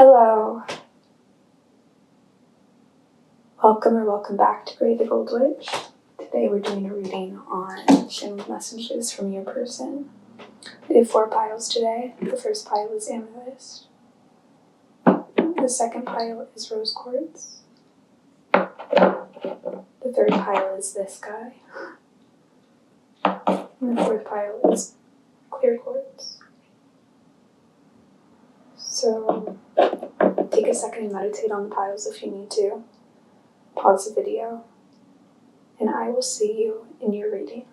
Hello. Welcome back to Grey the Gold Witch. Today we're doing a reading on shameless messages from your person. We have 4 piles today. The first pile is amethyst. The second pile is rose quartz. The third pile is this guy. And the fourth pile is clear quartz. So take a second and meditate on the piles if you need to. Pause the video, and I will see you in your reading.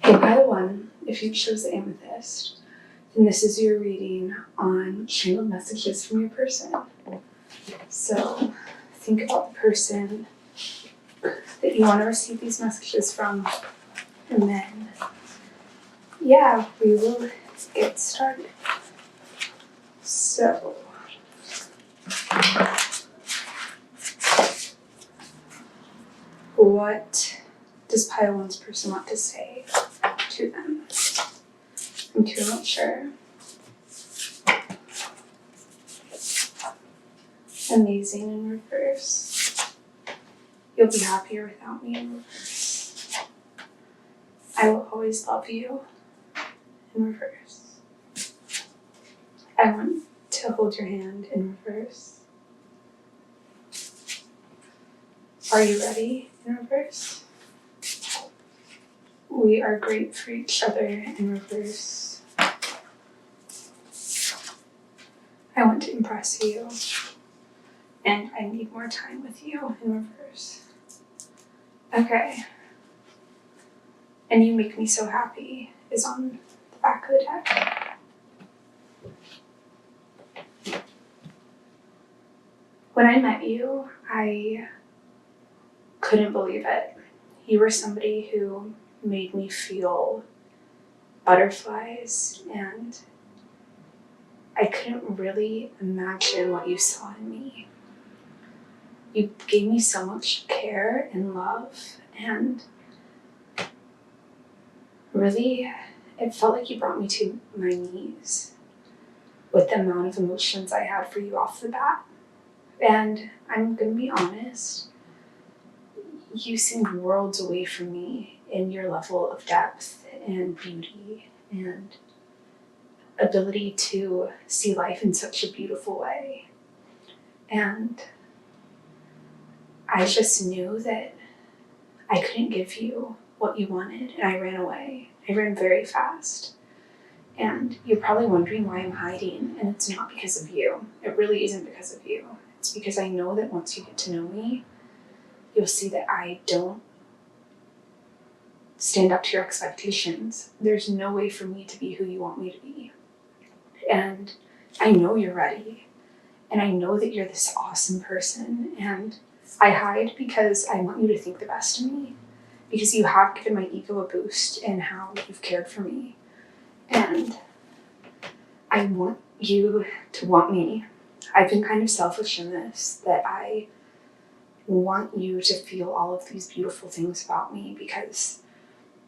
Okay, pile 1, if you chose the amethyst, then this is your reading on shameless messages from your person. So think about the person that you want to receive these messages from, and then, yeah, we will get started. So, what does pile 1's person want to say to them? I'm too not sure. Amazing in reverse. You'll be happier without me in reverse. I will always love you in reverse. I want to hold your hand in reverse. Are you ready in reverse? We are great for each other in reverse. I want to impress you, and I need more time with you in reverse. Okay. And you make me so happy is on the back of the deck. When I met you, I couldn't believe it. You were somebody who made me feel butterflies, and I couldn't really imagine what you saw in me. You gave me so much care and love, and really, it felt like you brought me to my knees with the amount of emotions I had for you off the bat. And I'm gonna be honest, you seemed worlds away from me in your level of depth and beauty and ability to see life in such a beautiful way. And I just knew that I couldn't give you what you wanted, and I ran away. I ran very fast. And you're probably wondering why I'm hiding, and it's not because of you. It really isn't because of you. It's because I know that once you get to know me, you'll see that I don't stand up to your expectations. There's no way for me to be who you want me to be. And I know you're ready. And I know that you're this awesome person. And I hide because I want you to think the best of me. Because you have given my ego a boost in how you've cared for me. And I want you to want me. I've been kind of selfish in this, that I want you to feel all of these beautiful things about me because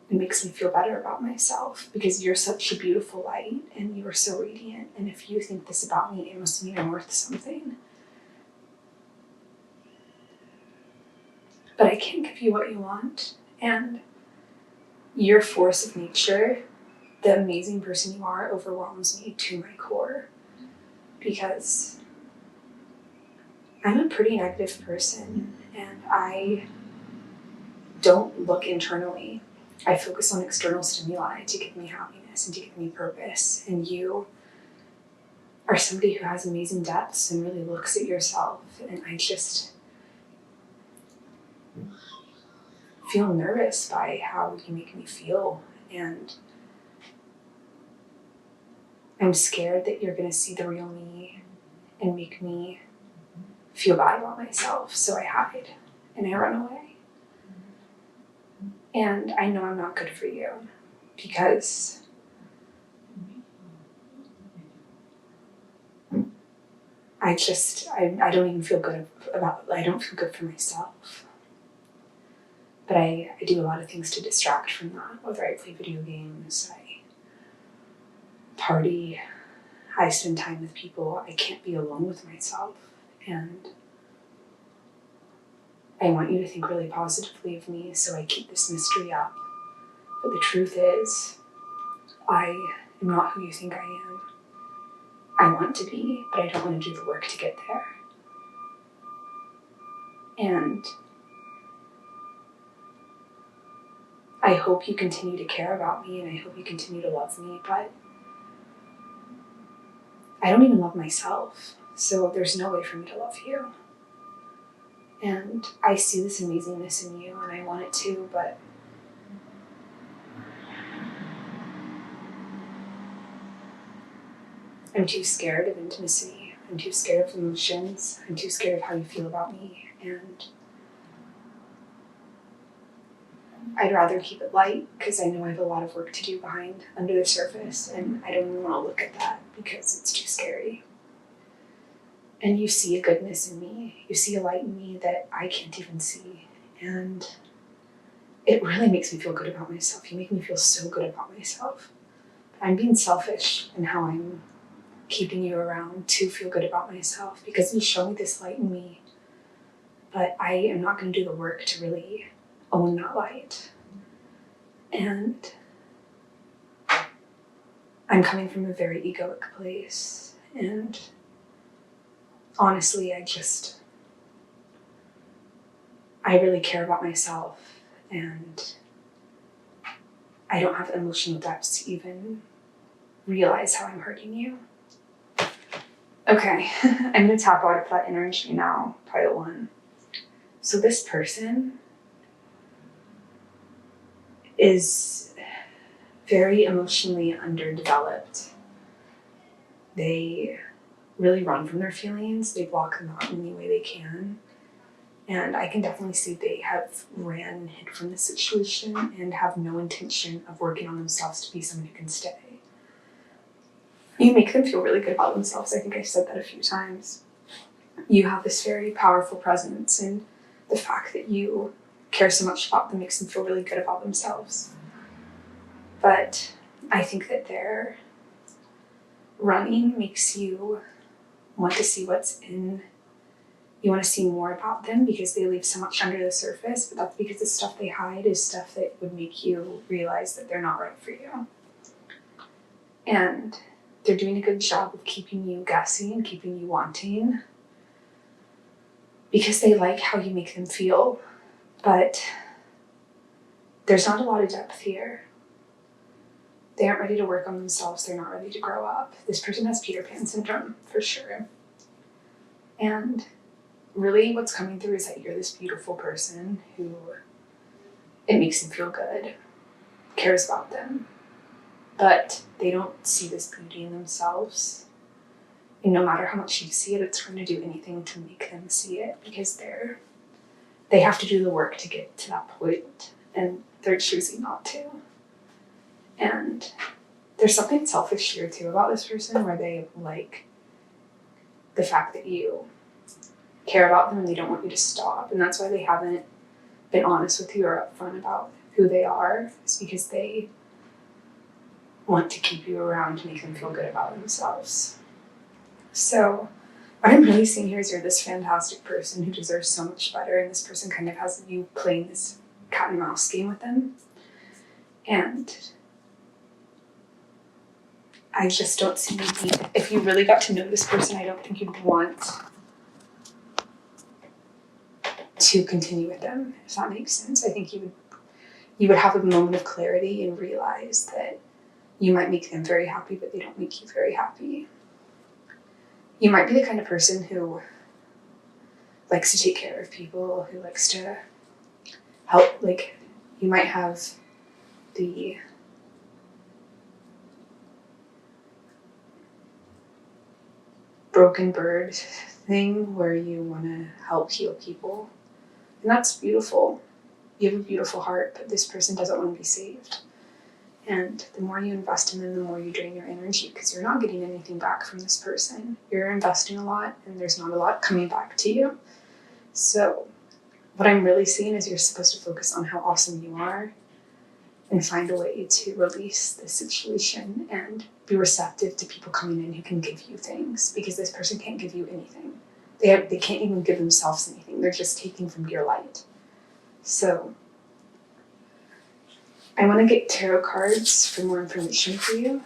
it makes me feel better about myself, because you're such a beautiful light and you are so radiant. And if you think this about me, it must mean I'm worth something. But I can't give you what you want. And your force of nature, the amazing person you are, overwhelms me to my core, because I'm a pretty negative person and I don't look internally. I focus on external stimuli to give me happiness and to give me purpose. And you are somebody who has amazing depths and really looks at yourself. And I just feel nervous by how you make me feel. And I'm scared that you're going to see the real me and make me feel bad about myself. So I hide and I run away. And I know I'm not good for you because I don't even feel good I don't feel good for myself. But I do a lot of things to distract from that, whether I play video games, I party, I spend time with people, I can't be alone with myself. And I want you to think really positively of me, so I keep this mystery up. But the truth is, I am not who you think I am. I want to be, but I don't want to do the work to get there. And I hope you continue to care about me, and I hope you continue to love me, but I don't even love myself, so there's no way for me to love you. And I see this amazingness in you, and I want it too, but I'm too scared of intimacy. I'm too scared of emotions. I'm too scared of how you feel about me. And I'd rather keep it light because I know I have a lot of work to do under the surface, and I don't even want to look at that because it's too scary. And you see a goodness in me. You see a light in me that I can't even see. And it really makes me feel good about myself. You make me feel so good about myself. I'm being selfish in how I'm keeping you around to feel good about myself because you show me this light in me, but I am not going to do the work to really own that light. And I'm coming from a very egoic place, and honestly, I really care about myself, and I don't have emotional depth to even realize how I'm hurting you. Okay, I'm going to tap out of that energy now, pile 1. So this person is very emotionally underdeveloped. They really run from their feelings. They block them out in any way they can. And I can definitely see they have ran and hid from the situation and have no intention of working on themselves to be someone who can stay. You make them feel really good about themselves. I think I said that a few times. You have this very powerful presence, and the fact that you care so much about them makes them feel really good about themselves. But I think that their running makes you want to see what's in. You want to see more about them because they leave so much under the surface, but that's because the stuff they hide is stuff that would make you realize that they're not right for you. And they're doing a good job of keeping you guessing and keeping you wanting because they like how you make them feel, but there's not a lot of depth here. They aren't ready to work on themselves. They're not ready to grow up. This person has Peter Pan syndrome, for sure. And really what's coming through is that you're this beautiful person who it makes them feel good, cares about them, but they don't see this beauty in themselves. And no matter how much you see it, it's going to do anything to make them see it because they have to do the work to get to that point, and they're choosing not to. And there's something selfish here too about this person where they like the fact that you care about them and they don't want you to stop. And that's why they haven't been honest with you or upfront about who they are. It's because they want to keep you around to make them feel good about themselves. So what I'm really seeing here is you're this fantastic person who deserves so much better, and this person kind of has you playing this cat and mouse game with them. And I just don't see the need. If you really got to know this person, I don't think you'd want to continue with them, if that makes sense. I think you would have a moment of clarity and realize that you might make them very happy, but they don't make you very happy. You might be the kind of person who likes to take care of people, who likes to help. Like, you might have the broken bird thing where you want to help heal people. And that's beautiful. You have a beautiful heart, but this person doesn't want to be saved. And the more you invest in them, the more you drain your energy because you're not getting anything back from this person. You're investing a lot and there's not a lot coming back to you. So what I'm really seeing is you're supposed to focus on how awesome you are and find a way to release the situation and be receptive to people coming in who can give you things, because this person can't give you anything. They can't even give themselves anything. They're just taking from your light. So I want to get tarot cards for more information for you.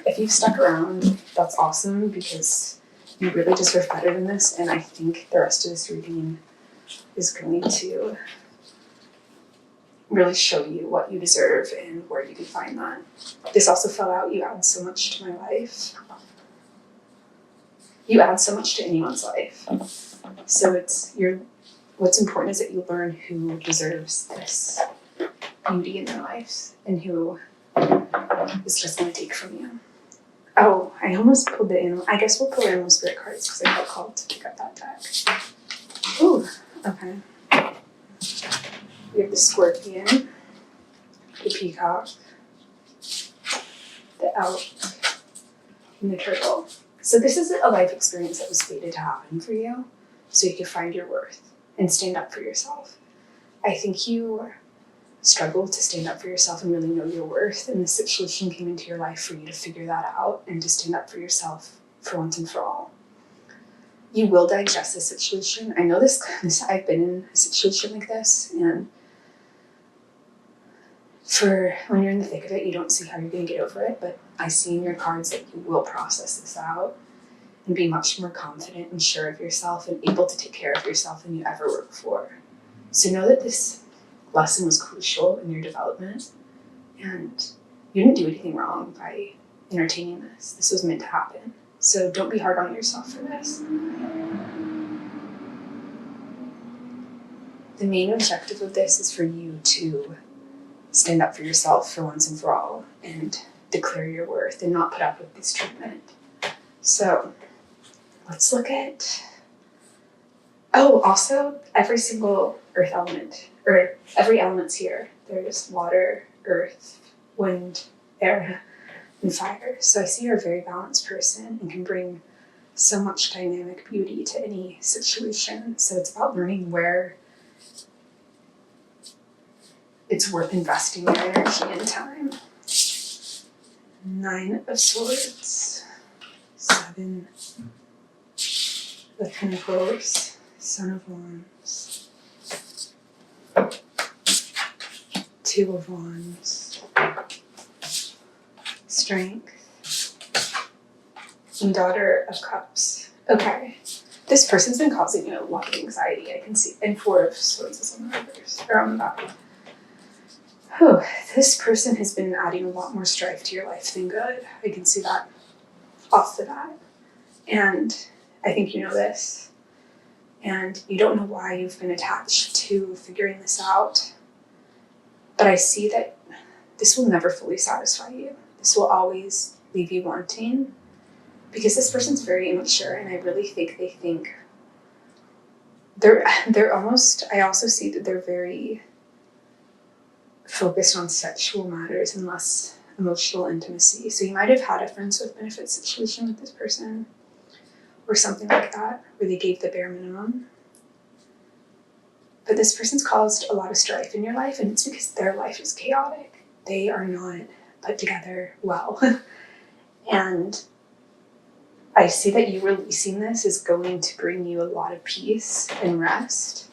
If you've stuck around, that's awesome, because you really deserve better than this, and I think the rest of this reading is going to really show you what you deserve and where you can find that. This also fell out. You add so much to my life. You add so much to anyone's life. So what's important is that you learn who deserves this beauty in their lives and who is just going to take from you. Oh, I almost pulled the animal. I guess we'll pull animal spirit cards because I felt called to pick up that deck. Ooh, okay. We have the scorpion, the peacock, the elk, and the turtle. So this is a life experience that was fated to happen for you, so you can find your worth and stand up for yourself. I think you struggle to stand up for yourself and really know your worth, and the situation came into your life for you to figure that out and to stand up for yourself for once and for all. You will digest this situation. I know this I've been in a situation like this, and for when you're in the thick of it, you don't see how you're going to get over it, but I see in your cards that you will process this out and be much more confident and sure of yourself and able to take care of yourself than you ever were before. So know that this lesson was crucial in your development, and you didn't do anything wrong by entertaining this. This was meant to happen. So don't be hard on yourself for this. The main objective of this is for you to stand up for yourself for once and for all and declare your worth and not put up with this treatment. So let's look at, also every single earth element, or every element's here. There's water, earth, wind, air, and fire. So I see you're a very balanced person and can bring so much dynamic beauty to any situation. So it's about learning where it's worth investing your energy and time. 9 of Swords, 7 of Pentacles, Son of Wands, 2 of Wands, Strength, and Daughter of Cups. Okay, this person's been causing you a lot of anxiety, I can see, and 4 of Swords is on the reverse, or on the back. Oh, this person has been adding a lot more strife to your life than good. I can see that off the bat. And I think you know this. And you don't know why you've been attached to figuring this out. But I see that this will never fully satisfy you. This will always leave you wanting. Because this person's very immature, and I really think they think they're almost, I also see that they're very focused on sexual matters and less emotional intimacy. So you might have had a friends with benefits situation with this person or something like that, where they gave the bare minimum. But this person's caused a lot of strife in your life, and it's because their life is chaotic. They are not put together well. And I see that you releasing this is going to bring you a lot of peace and rest.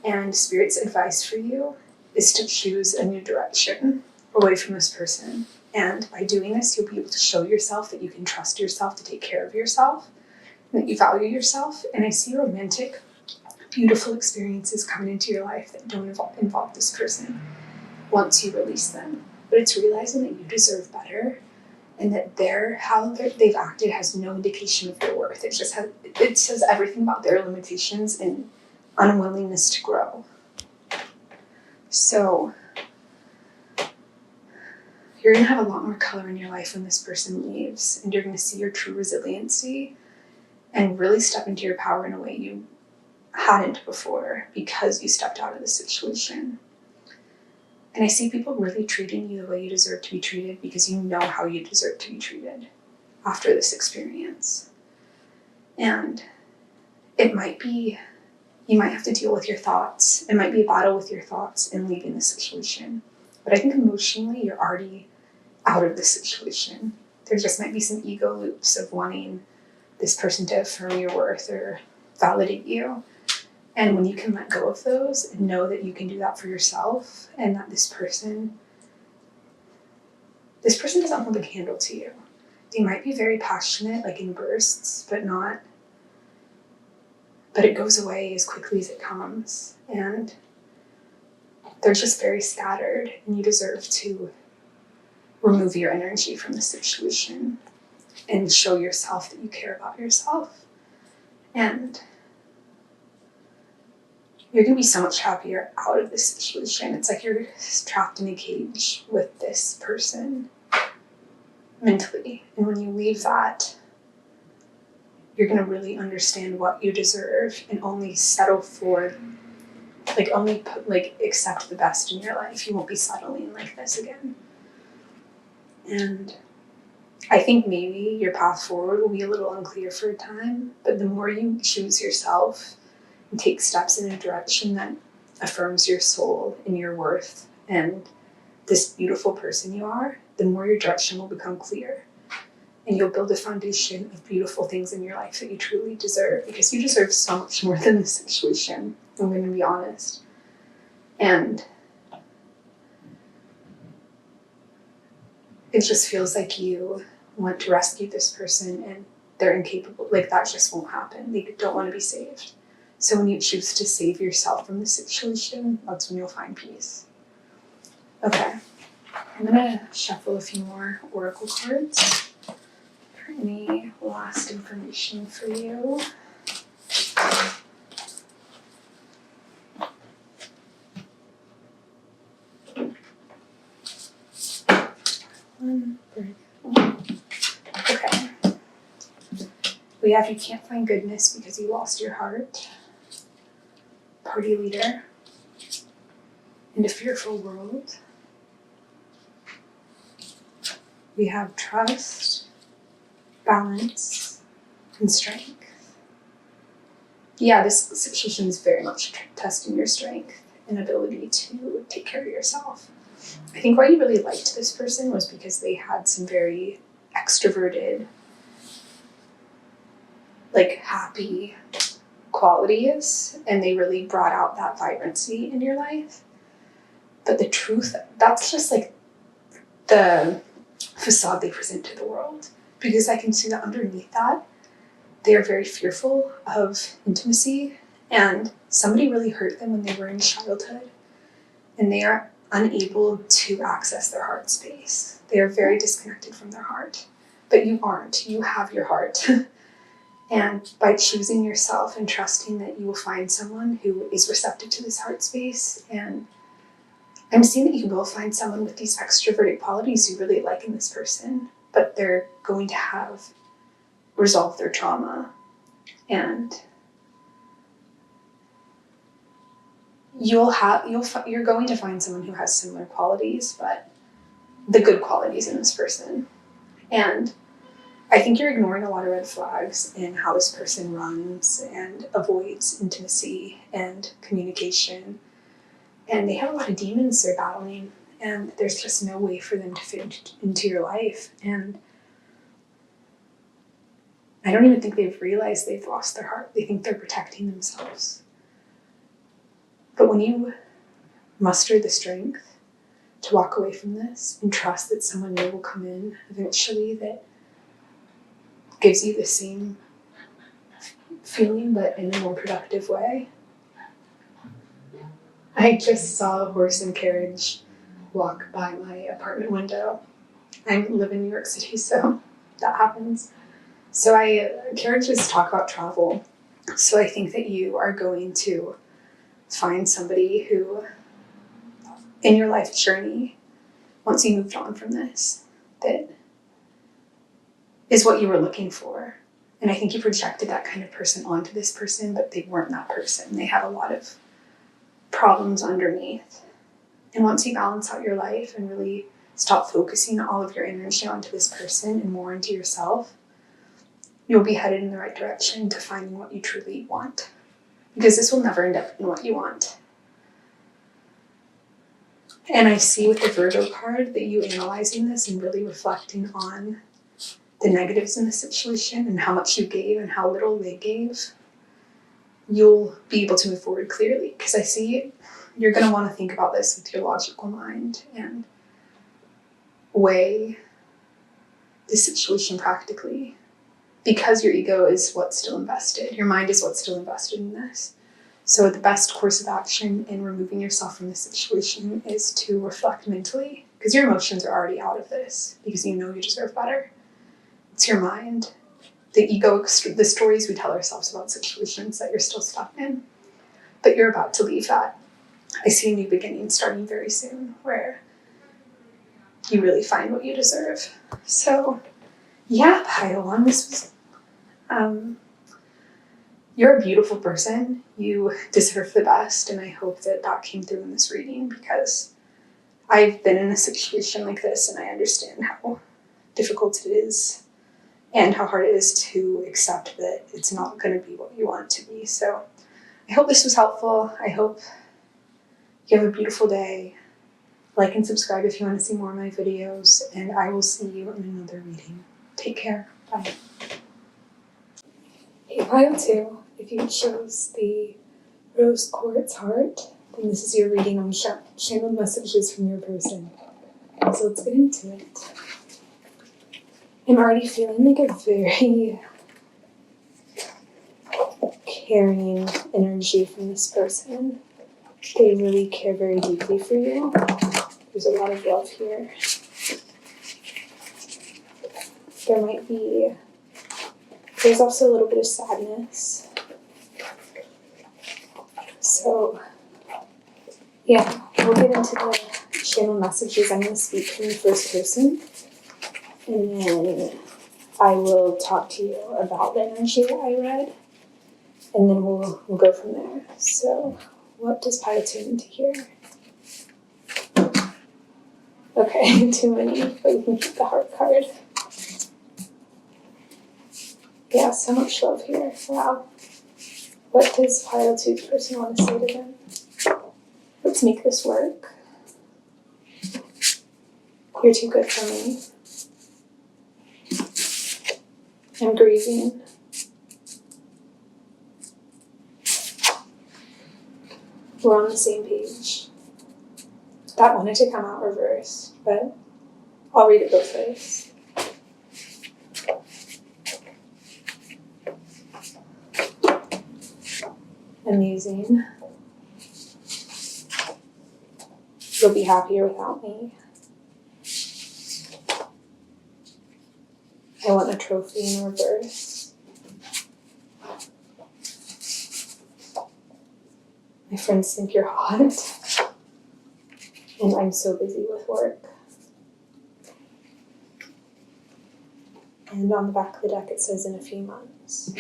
And Spirit's advice for you is to choose a new direction away from this person. And by doing this, you'll be able to show yourself that you can trust yourself to take care of yourself, and that you value yourself. And I see romantic, beautiful experiences coming into your life that don't involve this person once you release them. But it's realizing that you deserve better, and that how they've acted has no indication of their worth. It says everything about their limitations and unwillingness to grow. So you're going to have a lot more color in your life when this person leaves, and you're going to see your true resiliency and really step into your power in a way you hadn't before, because you stepped out of the situation. And I see people really treating you the way you deserve to be treated, because you know how you deserve to be treated after this experience. And it might be, you might have to deal with your thoughts. It might be a battle with your thoughts and leaving the situation. But I think emotionally you're already out of the situation. There just might be some ego loops of wanting this person to affirm your worth or validate you. And when you can let go of those and know that you can do that for yourself, and that this person doesn't hold a candle to you. They might be very passionate, like in bursts, but it goes away as quickly as it comes. And they're just very scattered, and you deserve to remove your energy from the situation and show yourself that you care about yourself. And you're going to be so much happier out of this situation. It's like you're trapped in a cage with this person mentally. And when you leave that, you're going to really understand what you deserve and only settle for, accept the best in your life. You won't be settling like this again. And I think maybe your path forward will be a little unclear for a time, but the more you choose yourself and take steps in a direction that affirms your soul and your worth and this beautiful person you are, the more your direction will become clear. And you'll build a foundation of beautiful things in your life that you truly deserve, because you deserve so much more than this situation. I'm going to be honest. And it just feels like you want to rescue this person and they're incapable. Like, that just won't happen. They don't want to be saved. So when you choose to save yourself from the situation, that's when you'll find peace. Okay. I'm going to shuffle a few more oracle cards for any last information for you. Okay. We have you can't find goodness because you lost your heart. Party leader. And a fearful world. We have trust, balance, and strength. Yeah, this situation is very much testing your strength and ability to take care of yourself. I think why you really liked this person was because they had some very extroverted, happy qualities, and they really brought out that vibrancy in your life. But the truth, that's just the facade they present to the world, because I can see that underneath that, they are very fearful of intimacy, and somebody really hurt them when they were in childhood, and they are unable to access their heart space. They are very disconnected from their heart. But you aren't. You have your heart. And by choosing yourself and trusting that you will find someone who is receptive to this heart space, and I'm seeing that you will find someone with these extroverted qualities you really like in this person, but they're going to have resolved their trauma, and you're going to find someone who has similar qualities, but the good qualities in this person. And I think you're ignoring a lot of red flags in how this person runs and avoids intimacy and communication. And they have a lot of demons they're battling, and there's just no way for them to fit into your life. And I don't even think they've realized they've lost their heart. They think they're protecting themselves. But when you muster the strength to walk away from this and trust that someone new will come in eventually that gives you the same feeling but in a more productive way. I just saw a horse and carriage walk by my apartment window. I live in New York City, so that happens. So carriages talk about travel. So I think that you are going to find somebody who, in your life journey, once you moved on from this, that is what you were looking for. And I think you projected that kind of person onto this person, but they weren't that person. They had a lot of problems underneath. And once you balance out your life and really stop focusing all of your energy onto this person and more into yourself, you'll be headed in the right direction to finding what you truly want. Because this will never end up in what you want. And I see with the Virgo card that you analyzing this and really reflecting on the negatives in the situation and how much you gave and how little they gave. You'll be able to move forward clearly, because I see you're going to want to think about this with your logical mind and weigh the situation practically, because your ego is what's still invested. Your mind is what's still invested in this. So the best course of action in removing yourself from the situation is to reflect mentally, because your emotions are already out of this, because you know you deserve better. It's your mind. The ego, the stories we tell ourselves about situations that you're still stuck in. But you're about to leave that. I see a new beginning starting very soon, where you really find what you deserve. So, yeah, Pylon, this was... you're a beautiful person. You deserve the best, and I hope that that came through in this reading, because I've been in a situation like this, and I understand how difficult it is and how hard it is to accept that it's not going to be what you want it to be. So I hope this was helpful. I hope you have a beautiful day. Like and subscribe if you want to see more of my videos, and I will see you in another reading. Take care. Bye. Hey, pile 2, if you chose the rose quartz heart, then this is your reading on channeled messages from your person. So let's get into it. I'm already feeling like a very caring energy from this person. They really care very deeply for you. There's a lot of love here. There's also a little bit of sadness. So, yeah, we'll get into the channel messages. I'm going to speak from the first person, and then I will talk to you about the energy that I read, and then we'll go from there. So, what does Pile 2 need to hear? Okay, too many, but we can keep the heart card. Yeah, so much love here. Wow. What does Pile 2's person want to say to them? Let's make this work. You're too good for me. I'm grieving. We're on the same page. That wanted to come out reversed, but I'll read it both ways. Amazing. You'll be happier without me. I want a trophy in reverse. My friends think you're hot, and I'm so busy with work. And on the back of the deck it says in a few months.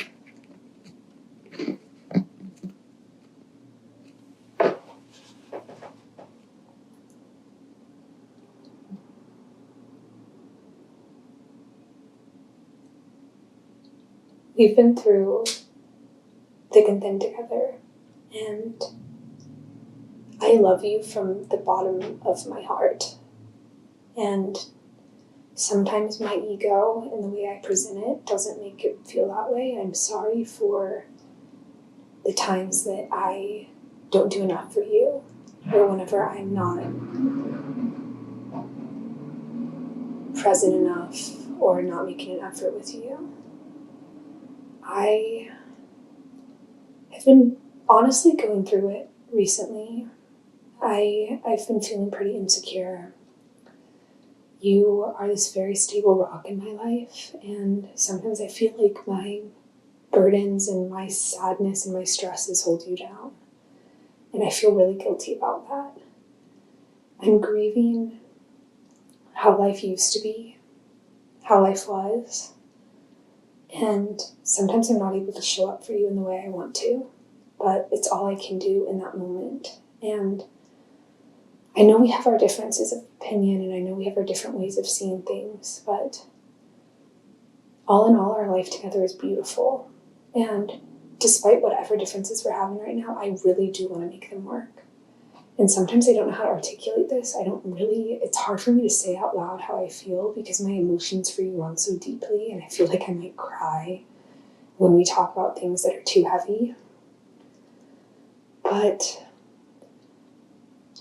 We've been through thick and thin together, and I love you from the bottom of my heart. And sometimes my ego and the way I present it doesn't make it feel that way. I'm sorry for the times that I don't do enough for you, or whenever I'm not present enough or not making an effort with you. I have been honestly going through it recently. I've been feeling pretty insecure. You are this very stable rock in my life, and sometimes I feel like my burdens and my sadness and my stresses hold you down. And I feel really guilty about that. I'm grieving how life used to be, how life was. And sometimes I'm not able to show up for you in the way I want to, but it's all I can do in that moment. And I know we have our differences of opinion, and I know we have our different ways of seeing things, but all in all, our life together is beautiful. And despite whatever differences we're having right now, I really do want to make them work. And sometimes I don't know how to articulate this. It's hard for me to say out loud how I feel because my emotions for you run so deeply, and I feel like I might cry when we talk about things that are too heavy. But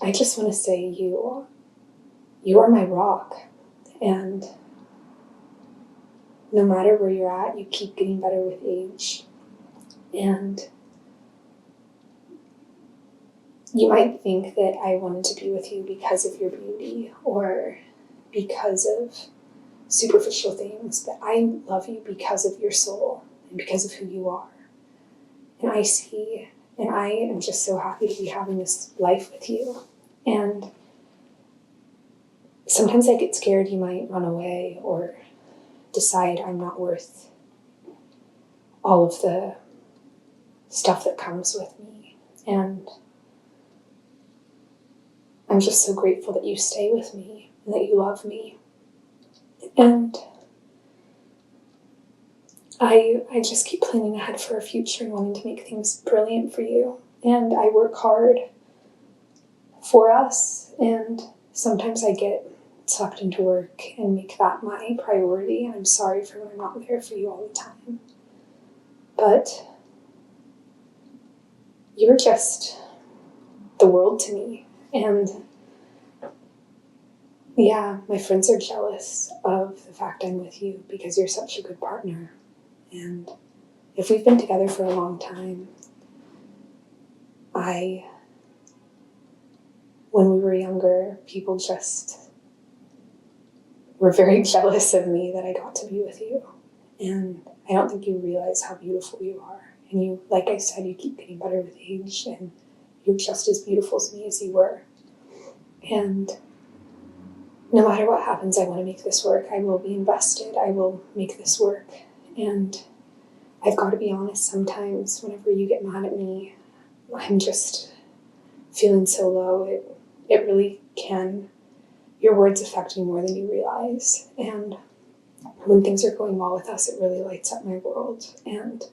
I just want to say you are my rock, and no matter where you're at, you keep getting better with age. And you might think that I wanted to be with you because of your beauty or because of superficial things, but I love you because of your soul and because of who you are. And I am just so happy to be having this life with you. And sometimes I get scared you might run away or decide I'm not worth all of the stuff that comes with me. And I'm just so grateful that you stay with me and that you love me. And I just keep planning ahead for a future and wanting to make things brilliant for you. And I work hard for us, and sometimes I get sucked into work and make that my priority, and I'm sorry for when I'm not there for you all the time. But you're just the world to me. And yeah, my friends are jealous of the fact I'm with you because you're such a good partner. And if we've been together for a long time, when we were younger, people just were very jealous of me that I got to be with you. And I don't think you realize how beautiful you are. And you, like I said, you keep getting better with age, and you're just as beautiful to me as you were. And no matter what happens, I want to make this work. I will be invested. I will make this work. And I've got to be honest, sometimes whenever you get mad at me, I'm just feeling so low. It really can. Your words affect me more than you realize. And when things are going well with us, it really lights up my world. And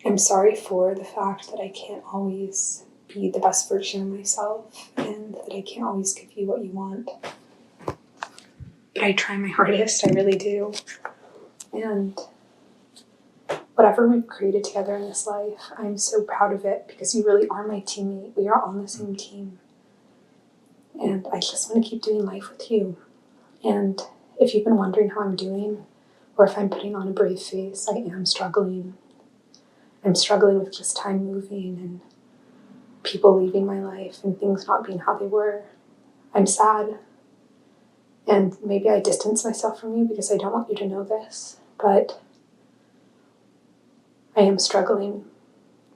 I'm sorry for the fact that I can't always be the best version of myself and that I can't always give you what you want. But I try my hardest, I really do. And whatever we've created together in this life, I'm so proud of it because you really are my teammate. We are on the same team. And I just want to keep doing life with you. And if you've been wondering how I'm doing, or if I'm putting on a brave face, I am struggling. I'm struggling with just time moving and people leaving my life and things not being how they were. I'm sad. And maybe I distance myself from you because I don't want you to know this, but I am struggling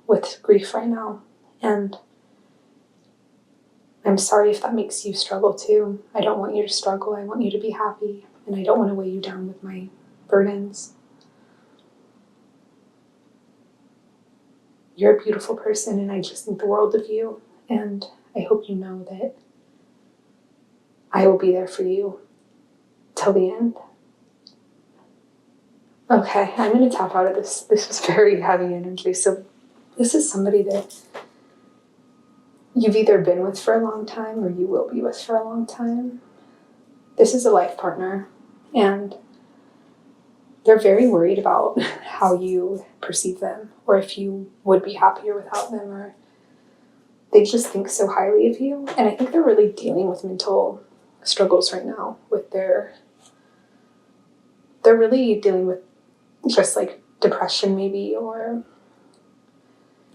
with grief right now. And I'm sorry if that makes you struggle too. I don't want you to struggle. I want you to be happy. And I don't want to weigh you down with my burdens. You're a beautiful person, and I just think the world of you. And I hope you know that I will be there for you till the end. Okay, I'm going to tap out of this. This was very heavy energy. So this is somebody that you've either been with for a long time or you will be with for a long time. This is a life partner, and they're very worried about how you perceive them or if you would be happier without them, or they just think so highly of you. And I think they're really dealing with mental struggles right now with they're really dealing with just like depression maybe, or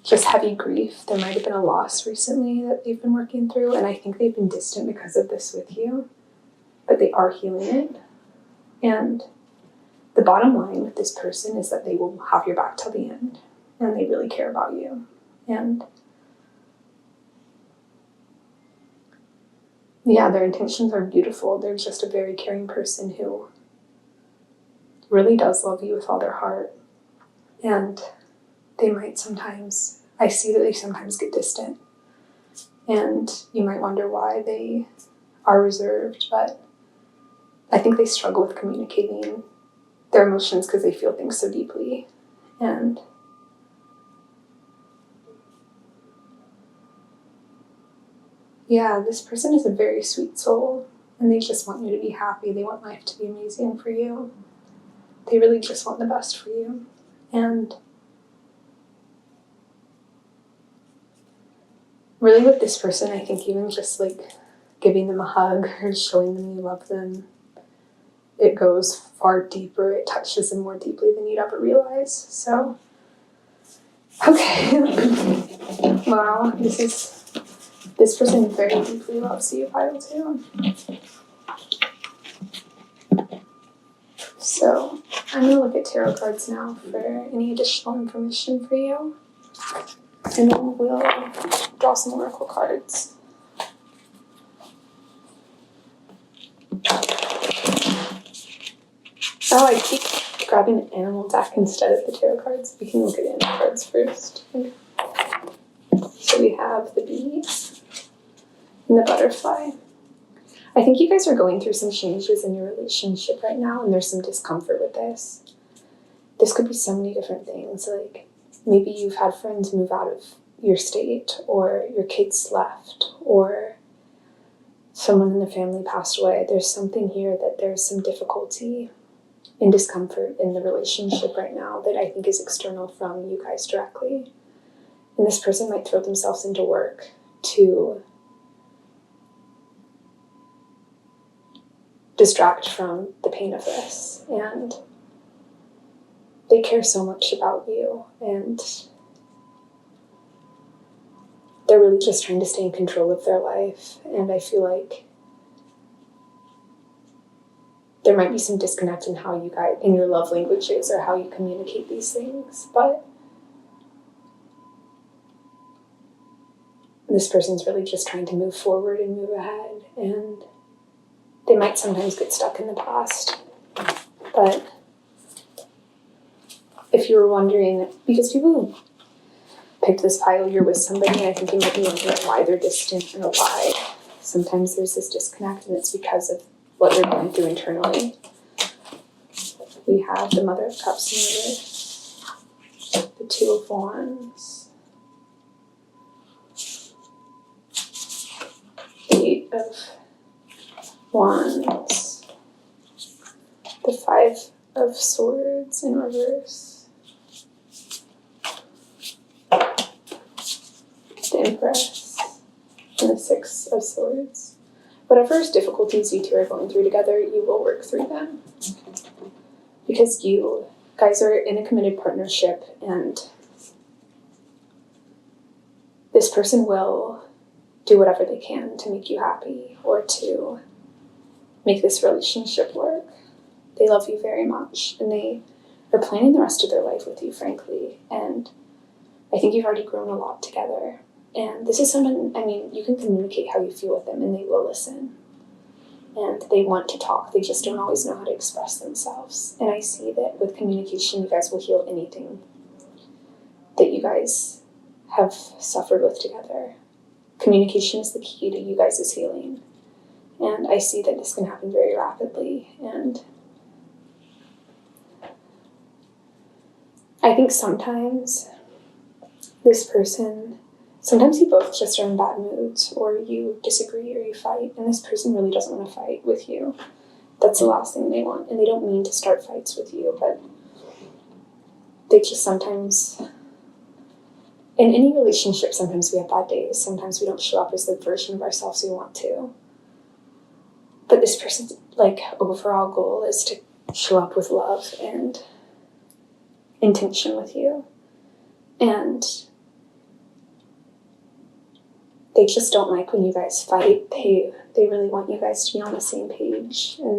just heavy grief. There might have been a loss recently that they've been working through, and I think they've been distant because of this with you, but they are healing it. And the bottom line with this person is that they will have your back till the end, and they really care about you. And yeah, their intentions are beautiful. They're just a very caring person who really does love you with all their heart. And they might sometimes, I see that they sometimes get distant, and you might wonder why they are reserved, but I think they struggle with communicating their emotions because they feel things so deeply. And Yeah, this person is a very sweet soul, and they just want you to be happy. They want life to be amazing for you. They really just want the best for you. And really with this person, I think even just like giving them a hug or showing them you love them, it goes far deeper. It touches them more deeply than you'd ever realize. So, okay. Wow, this person very deeply loves you, pile 2. So I'm going to look at tarot cards now for any additional information for you. And then we'll draw some oracle cards. Oh, I keep grabbing an animal deck instead of the tarot cards. We can look at animal cards first. So we have the bee and the butterfly. I think you guys are going through some changes in your relationship right now, and there's some discomfort with this. This could be so many different things. Like maybe you've had friends move out of your state, or your kids left, or someone in the family passed away. There's something here that there's some difficulty and discomfort in the relationship right now that I think is external from you guys directly. And this person might throw themselves into work to distract from the pain of this. And they care so much about you, and they're really just trying to stay in control of their life. And I feel like there might be some disconnect in how you guys, in your love languages, or how you communicate these things. But this person's really just trying to move forward and move ahead. And they might sometimes get stuck in the past. But if you were wondering, because people who picked this pile, you're with somebody, I think you might be wondering why they're distant or why sometimes there's this disconnect, and it's because of what they're going through internally. We have the Mother of Cups in reverse, the Two of Wands, the Eight of Wands, the Five of Swords in reverse, the Empress, and the Six of Swords. Whatever difficulties you two are going through together, you will work through them. Because you guys are in a committed partnership, and this person will do whatever they can to make you happy or to make this relationship work. They love you very much, and they are planning the rest of their life with you, frankly. And I think you've already grown a lot together. And this is someone, I mean, you can communicate how you feel with them, and they will listen. And they want to talk, they just don't always know how to express themselves. And I see that with communication, you guys will heal anything that you guys have suffered with together. Communication is the key to you guys' healing. And I see that this can happen very rapidly. And I think sometimes this person, sometimes you both just are in bad moods, or you disagree or you fight, and this person really doesn't want to fight with you. That's the last thing they want, and they don't mean to start fights with you, but they just sometimes, in any relationship, sometimes we have bad days, sometimes we don't show up as the version of ourselves we want to. But this person's overall goal is to show up with love and intention with you. And they just don't like when you guys fight. They really want you guys to be on the same page, and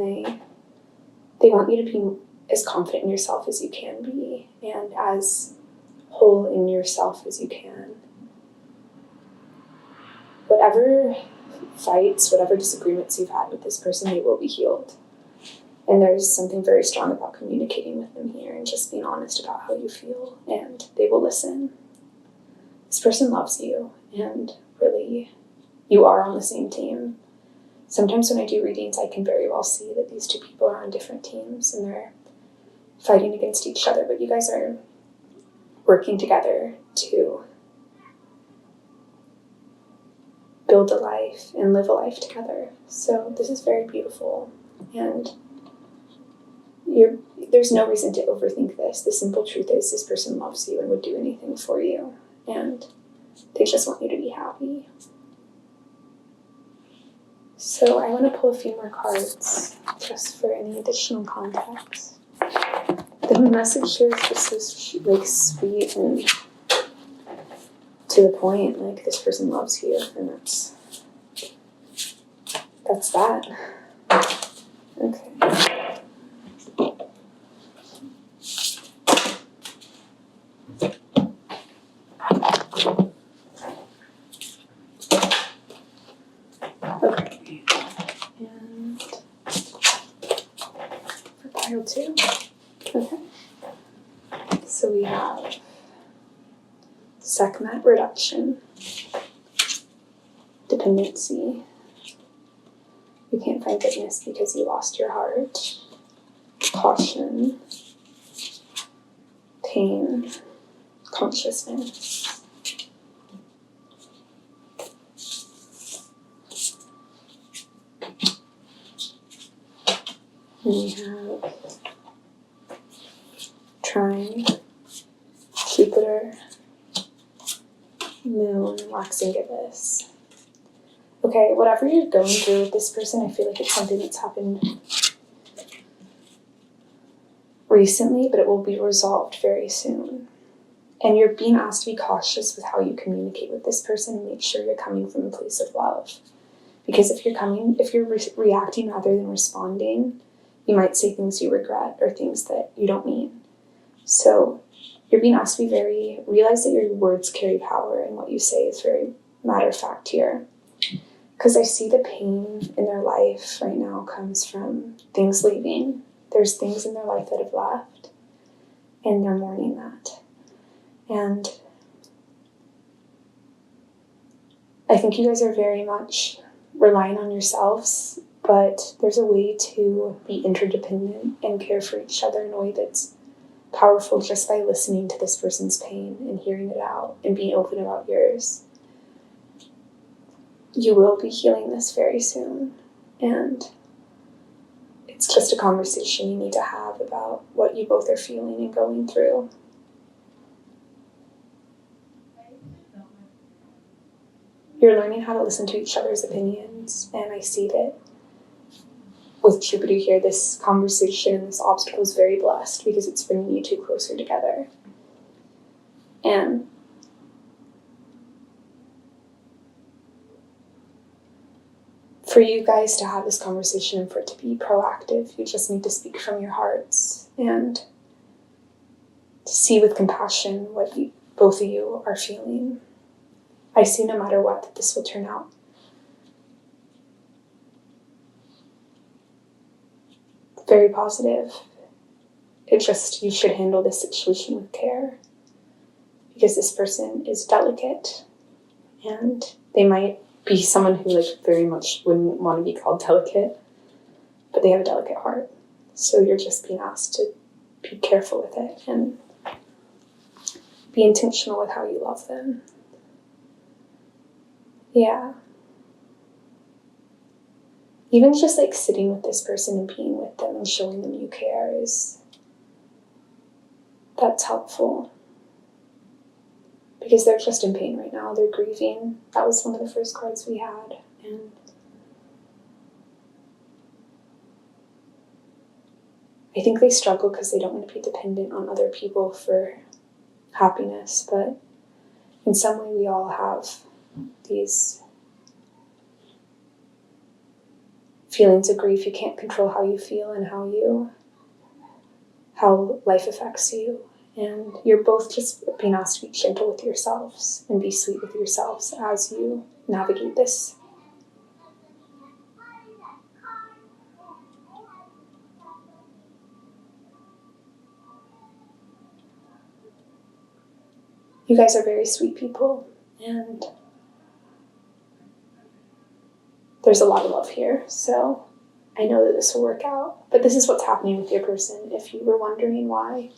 they want you to be as confident in yourself as you can be, and as whole in yourself as you can. Whatever fights, whatever disagreements you've had with this person, they will be healed. And there's something very strong about communicating with them here and just being honest about how you feel, and they will listen. This person loves you, and really, you are on the same team. Sometimes when I do readings, I can very well see that these two people are on different teams and they're fighting against each other, but you guys are working together to build a life and live a life together. So this is very beautiful, and there's no reason to overthink this. The simple truth is this person loves you and would do anything for you, and they just want you to be happy. So I want to pull a few more cards just for any additional context. The message here is just so like sweet and to the point. Like, this person loves you, and that's that. Okay. Okay. And for pile 2. Okay. So we have Sekhmet reduction, dependency. You can't find goodness because you lost your heart. Caution, pain, consciousness. And we have trine, Jupiter, moon, waxing gibbous. Okay, whatever you're going through with this person, I feel like it's something that's happened recently, but it will be resolved very soon. And you're being asked to be cautious with how you communicate with this person and make sure you're coming from a place of love. Because if you're reacting rather than responding, you might say things you regret or things that you don't mean. So you're being asked to be realize that your words carry power and what you say is very matter of fact here. Because I see the pain in their life right now comes from things leaving. There's things in their life that have left, and they're mourning that. And I think you guys are very much relying on yourselves, but there's a way to be interdependent and care for each other in a way that's powerful just by listening to this person's pain and hearing it out and being open about yours. You will be healing this very soon, and it's just a conversation you need to have about what you both are feeling and going through. You're learning how to listen to each other's opinions, and I see that with Jupiter here, this conversation and this obstacle is very blessed because it's bringing you two closer together. And for you guys to have this conversation and for it to be proactive, you just need to speak from your hearts and see with compassion what both of you are feeling. I see no matter what that this will turn out very positive. You should handle this situation with care because this person is delicate and they might be someone who very much wouldn't want to be called delicate, but they have a delicate heart. So you're just being asked to be careful with it and be intentional with how you love them. Yeah. Even just sitting with this person and being with them and showing them you care that's helpful. Because they're just in pain right now. They're grieving. That was one of the first cards we had. And I think they struggle because they don't want to be dependent on other people for happiness. But in some way, we all have these feelings of grief. You can't control how you feel and how life affects you. And you're both just being asked to be gentle with yourselves and be sweet with yourselves as you navigate this. You guys are very sweet people, and there's a lot of love here, so I know that this will work out. But this is what's happening with your person. If you were wondering why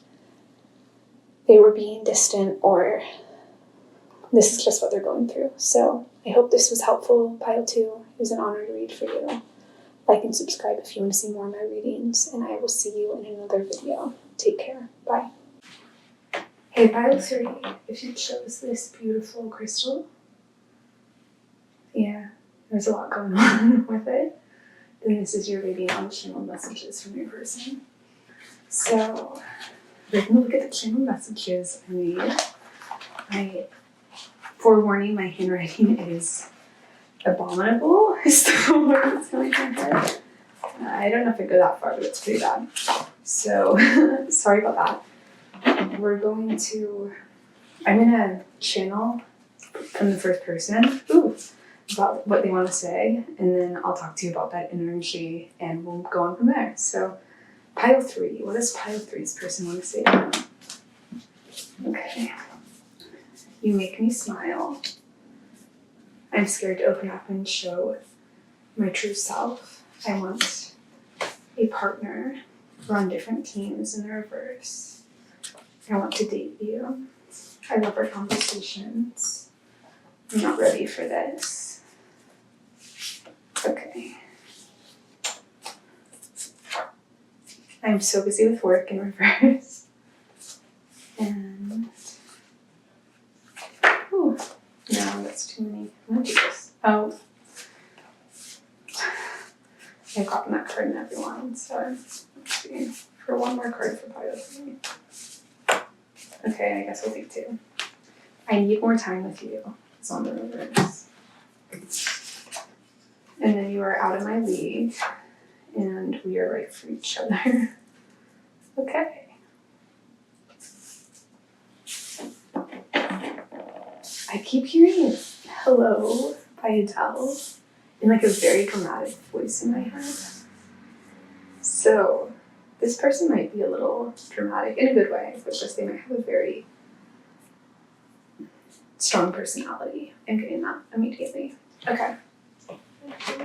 they were being distant, or this is just what they're going through. So I hope this was helpful, Pile 2. It was an honor to read for you. Like and subscribe if you want to see more of my readings, and I will see you in another video. Take care. Bye. Hey, Pile 3, if you chose this beautiful crystal, yeah, there's a lot going on with it, then this is your reading on channel messages from your person. So, we're going to look at the channel messages I made. Forewarning, my handwriting is abominable, is the word that's going to my head. I don't know if I go that far, but it's pretty bad. So, sorry about that. I'm going to channel from the first person about what they want to say, and then I'll talk to you about that energy, and we'll go on from there. So, Pile 3, what does Pile 3's person want to say to you? Okay. You make me smile. I'm scared to open up and show my true self. I want a partner. We're on different teams in the reverse. I want to date you. I love our conversations. I'm not ready for this. Okay. I'm so busy with work in reverse. And no, that's too many. I'm gonna do this. Oh, I've gotten that card in everyone, so let's see. For one more card for Pile 3. Okay, I guess we'll take 2. I need more time with you. It's on the reverse. And then you are out of my league, and we are right for each other. Okay. I keep hearing Hello by Adele in like a very dramatic voice in my head. So this person might be a little dramatic in a good way, but just they might have a very strong personality. I'm getting that immediately. Okay.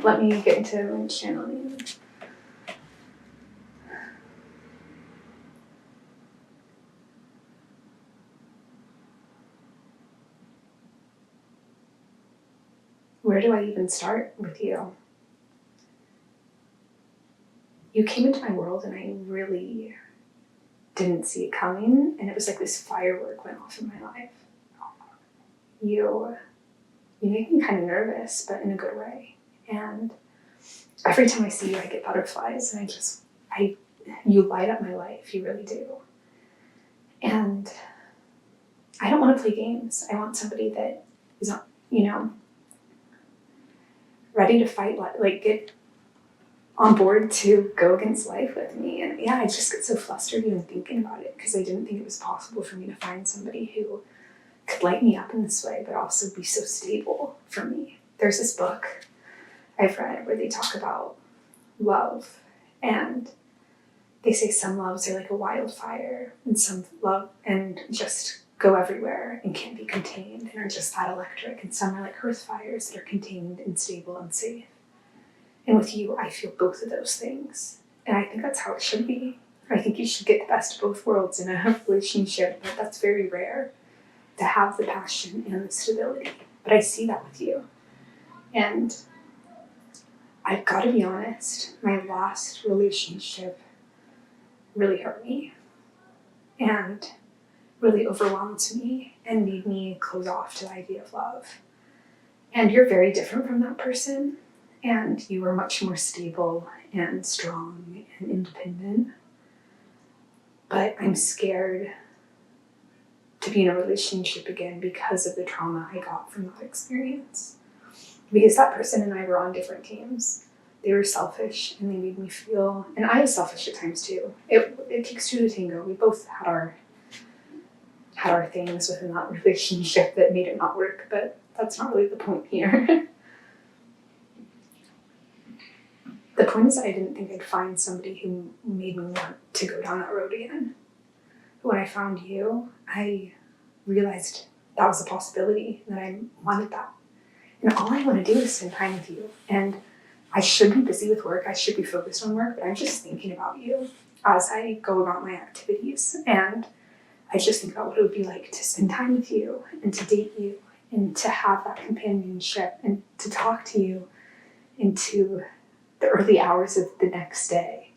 Let me get into my channeling. Where do I even start with you? You came into my world and I really didn't see it coming, and it was like this firework went off in my life. You make me kind of nervous, but in a good way. And every time I see you, I get butterflies, and you light up my life, you really do. And I don't want to play games. I want somebody that is, ready to fight, like get on board to go against life with me. And yeah, I just get so flustered even thinking about it, because I didn't think it was possible for me to find somebody who could light me up in this way, but also be so stable for me. There's this book I've read where they talk about love, and they say some loves are like a wildfire, and some love and just go everywhere and can't be contained and are just that electric, and some are like hearth fires that are contained and stable and safe. And with you, I feel both of those things, and I think that's how it should be. I think you should get the best of both worlds in a relationship, but that's very rare, to have the passion and the stability. But I see that with you. And I've got to be honest, my last relationship really hurt me and really overwhelmed me and made me close off to the idea of love. And you're very different from that person, and you are much more stable and strong and independent. But I'm scared to be in a relationship again because of the trauma I got from that experience. Because that person and I were on different teams. They were selfish, and they made me feel, and I was selfish at times too. It takes 2 to tango. We both had our things within that relationship that made it not work, but that's not really the point here. The point is that I didn't think I'd find somebody who made me want to go down that road again. But when I found you, I realized that was a possibility, that I wanted that. And all I want to do is spend time with you. And I should be busy with work. I should be focused on work, but I'm just thinking about you as I go about my activities. And I just think about what it would be like to spend time with you and to date you and to have that companionship and to talk to you into the early hours of the next day.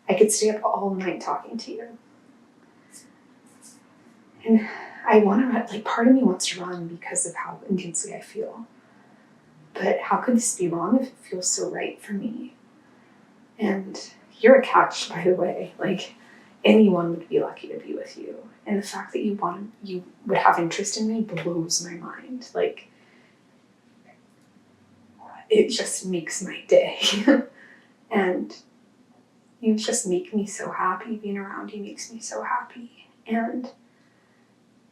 I could stay up all night talking to you. And I want to run, like, part of me wants to run because of how intensely I feel. But how could this be wrong if it feels so right for me? And you're a catch, by the way. Like, anyone would be lucky to be with you. And the fact that you would have interest in me blows my mind. Like, it just makes my day. And you just make me so happy. Being around you makes me so happy. And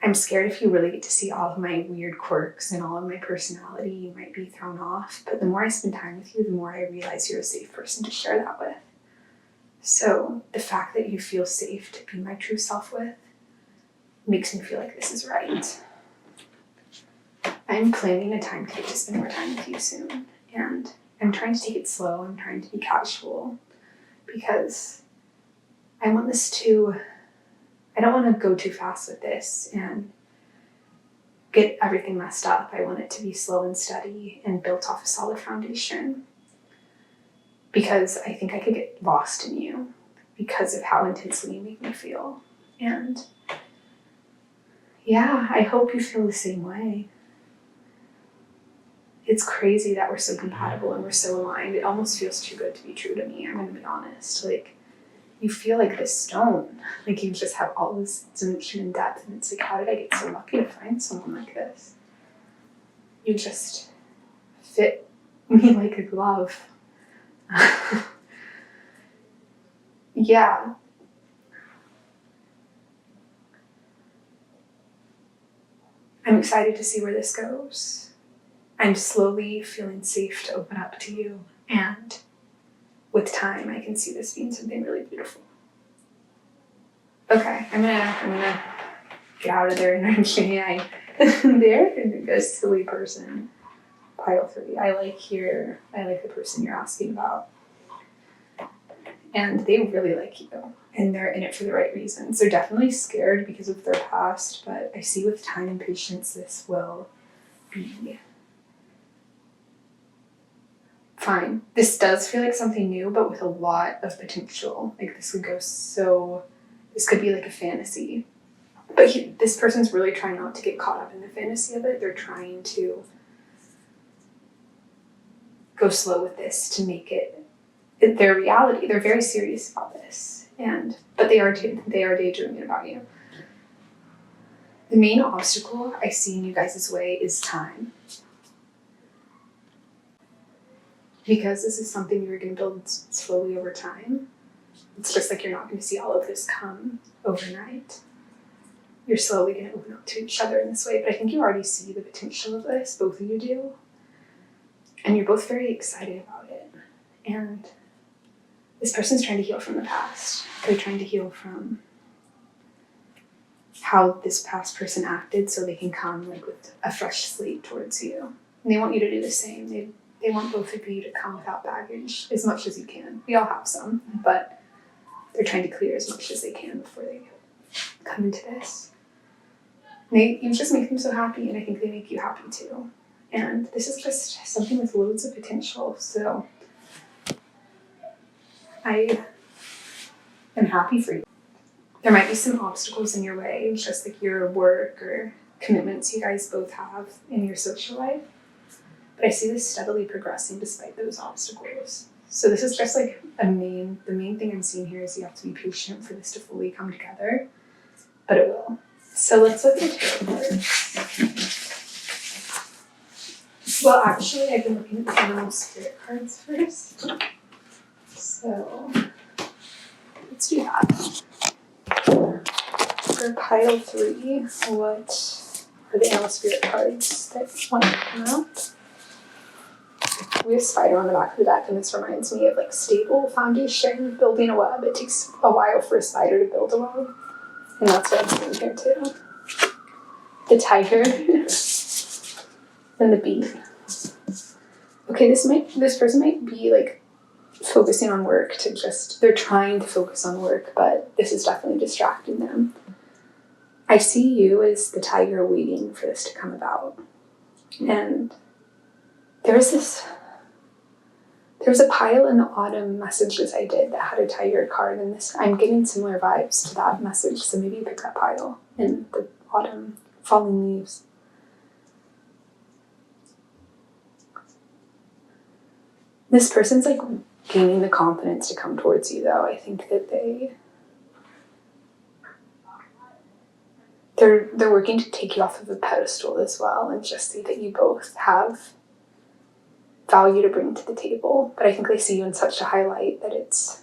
I'm scared if you really get to see all of my weird quirks and all of my personality, you might be thrown off. But the more I spend time with you, the more I realize you're a safe person to share that with. So the fact that you feel safe to be my true self with makes me feel like this is right. I'm planning a time to get to spend more time with you soon. And I'm trying to take it slow. I'm trying to be casual because I want this to... I don't want to go too fast with this and get everything messed up. I want it to be slow and steady and built off a solid foundation because I think I could get lost in you because of how intensely you make me feel. And yeah, I hope you feel the same way. It's crazy that we're so compatible and we're so aligned. It almost feels too good to be true to me. I'm going to be honest. Like, you feel like this stone. Like, you just have all this dimension and depth, and it's like, how did I get so lucky to find someone like this? You just fit me like a glove. Yeah. I'm excited to see where this goes. I'm slowly feeling safe to open up to you, and with time, I can see this being something really beautiful. Okay, I'm gonna get out of there and there, and a silly person. Pile 3. I like the person you're asking about. And they really like you, and they're in it for the right reasons. They're definitely scared because of their past, but I see with time and patience this will be fine. This does feel like something new, but with a lot of potential. Like, this could be like a fantasy. But this person's really trying not to get caught up in the fantasy of it. They're trying to go slow with this to make it their reality. They're very serious about this, but they are daydreaming about you. The main obstacle I see in you guys' way is time. Because this is something you're going to build slowly over time. It's just like you're not going to see all of this come overnight. You're slowly going to open up to each other in this way, but I think you already see the potential of this, both of you do. And you're both very excited about it. And this person's trying to heal from the past. They're trying to heal from how this past person acted so they can come like with a fresh slate towards you. And they want you to do the same. They want both of you to come without baggage as much as you can. We all have some, but they're trying to clear as much as they can before they come into this. You just make them so happy, and I think they make you happy too. And this is just something with loads of potential, so I am happy for you. There might be some obstacles in your way, just like your work or commitments you guys both have in your social life. But I see this steadily progressing despite those obstacles. So this is just like the main thing I'm seeing here is you have to be patient for this to fully come together, but it will. So let's look at the tarot cards. Well, actually, I've been looking at the animal spirit cards first. So let's do that. For pile 3, what are the animal spirit cards that want to come out? We have spider on the back of the deck, and this reminds me of like stable foundation, building a web. It takes a while for a spider to build a web, and that's what I'm seeing here too. The tiger and the bee. Okay, this person might be like focusing on work they're trying to focus on work, but this is definitely distracting them. I see you as the tiger waiting for this to come about. And there's a pile in the autumn messages I did that had a tiger card, and I'm getting similar vibes to that message, so maybe you pick that pile in the autumn falling leaves. This person's like gaining the confidence to come towards you, though. I think that they're working to take you off of a pedestal as well, and just see that you both have value to bring to the table. But I think they see you in such a high light that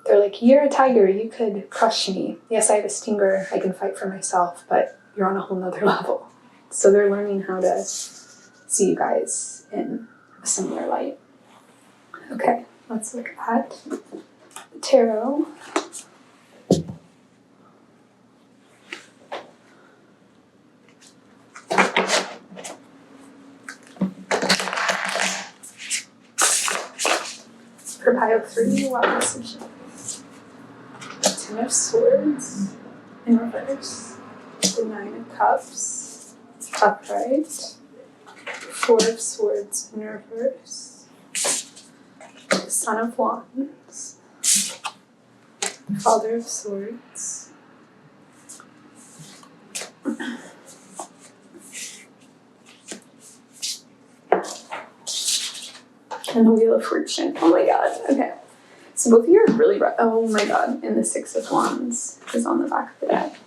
they're like, you're a tiger, you could crush me. Yes, I have a stinger, I can fight for myself, but you're on a whole nother level. So they're learning how to see you guys in a similar light. Okay, let's look at the tarot. For pile 3, what message? Ten of Swords in reverse, the Nine of Cups upright, Four of Swords in reverse, the Son of Wands, Father of Swords, and the Wheel of Fortune. Oh my god, okay. So both of you are really oh my god, and the Six of Wands is on the back of the deck.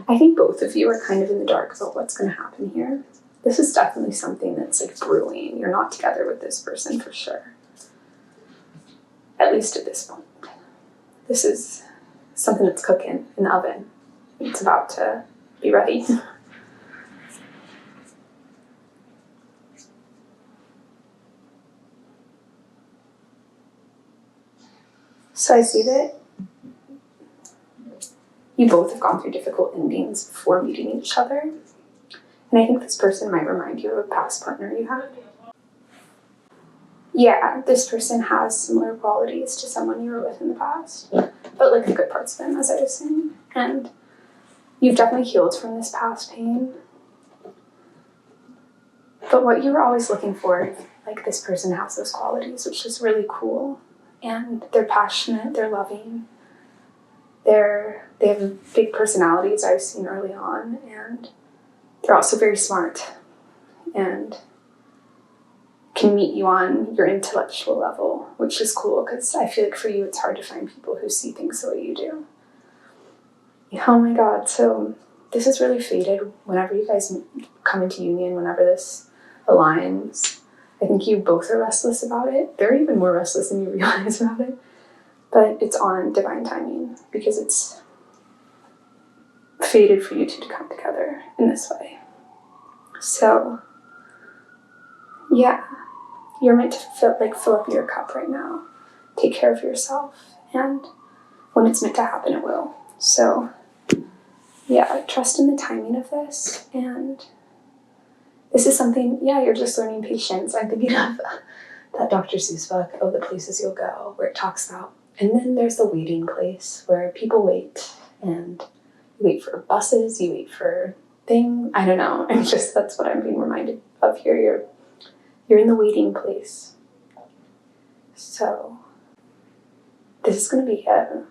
I think both of you are kind of in the dark about what's going to happen here. This is definitely something that's like brewing. You're not together with this person for sure. At least at this point. This is something that's cooking in the oven. It's about to be ready. So I see that you both have gone through difficult endings before meeting each other. And I think this person might remind you of a past partner you had. Yeah, this person has similar qualities to someone you were with in the past, but like the good parts of them, as I was saying. And you've definitely healed from this past pain. But what you were always looking for, like this person has those qualities, which is really cool. And they're passionate, they're loving, they have big personalities I've seen early on, and they're also very smart and can meet you on your intellectual level, which is cool because I feel like for you it's hard to find people who see things the way you do. Oh my god, so this is really fated whenever you guys come into union, whenever this aligns. I think you both are restless about it. They're even more restless than you realize about it. But it's on divine timing because it's fated for you two to come together in this way. So, yeah, you're meant to fill up your cup right now. Take care of yourself. And when it's meant to happen, it will. So, yeah, trust in the timing of this. And this is something, yeah, you're just learning patience. I'm thinking of that Dr. Seuss book, Oh, the Places You'll Go, where it talks about, and then there's the waiting place where people wait, and you wait for buses, you wait for things, I don't know, it's just, that's what I'm being reminded of here. You're in the waiting place. So, this is going to be a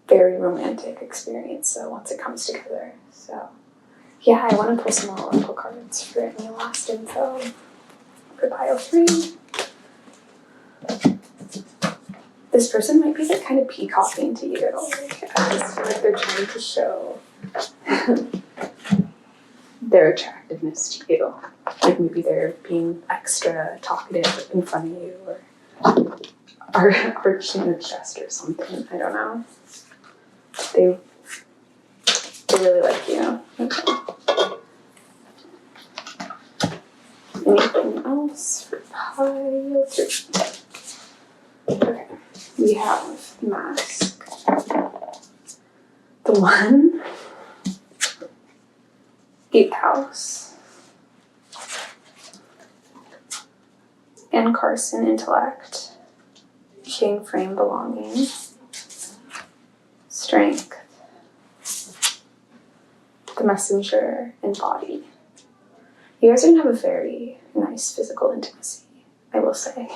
very romantic experience, so once it comes together, so. Yeah, I want to pull some more oracle cards for any last info for pile 3. This person might be like kind of peacocking to you. Like, I just feel like they're trying to show their attractiveness to you. Like maybe they're being extra talkative in front of you, or arching their chest or something. I don't know. They really like you. Okay. Anything else for pile 3? Okay. We have the Mask. The 1. 8th house. And Carson, Intellect. King, Frame, Belonging. Strength. the messenger and body. You guys are gonna have a very nice physical intimacy, I will say.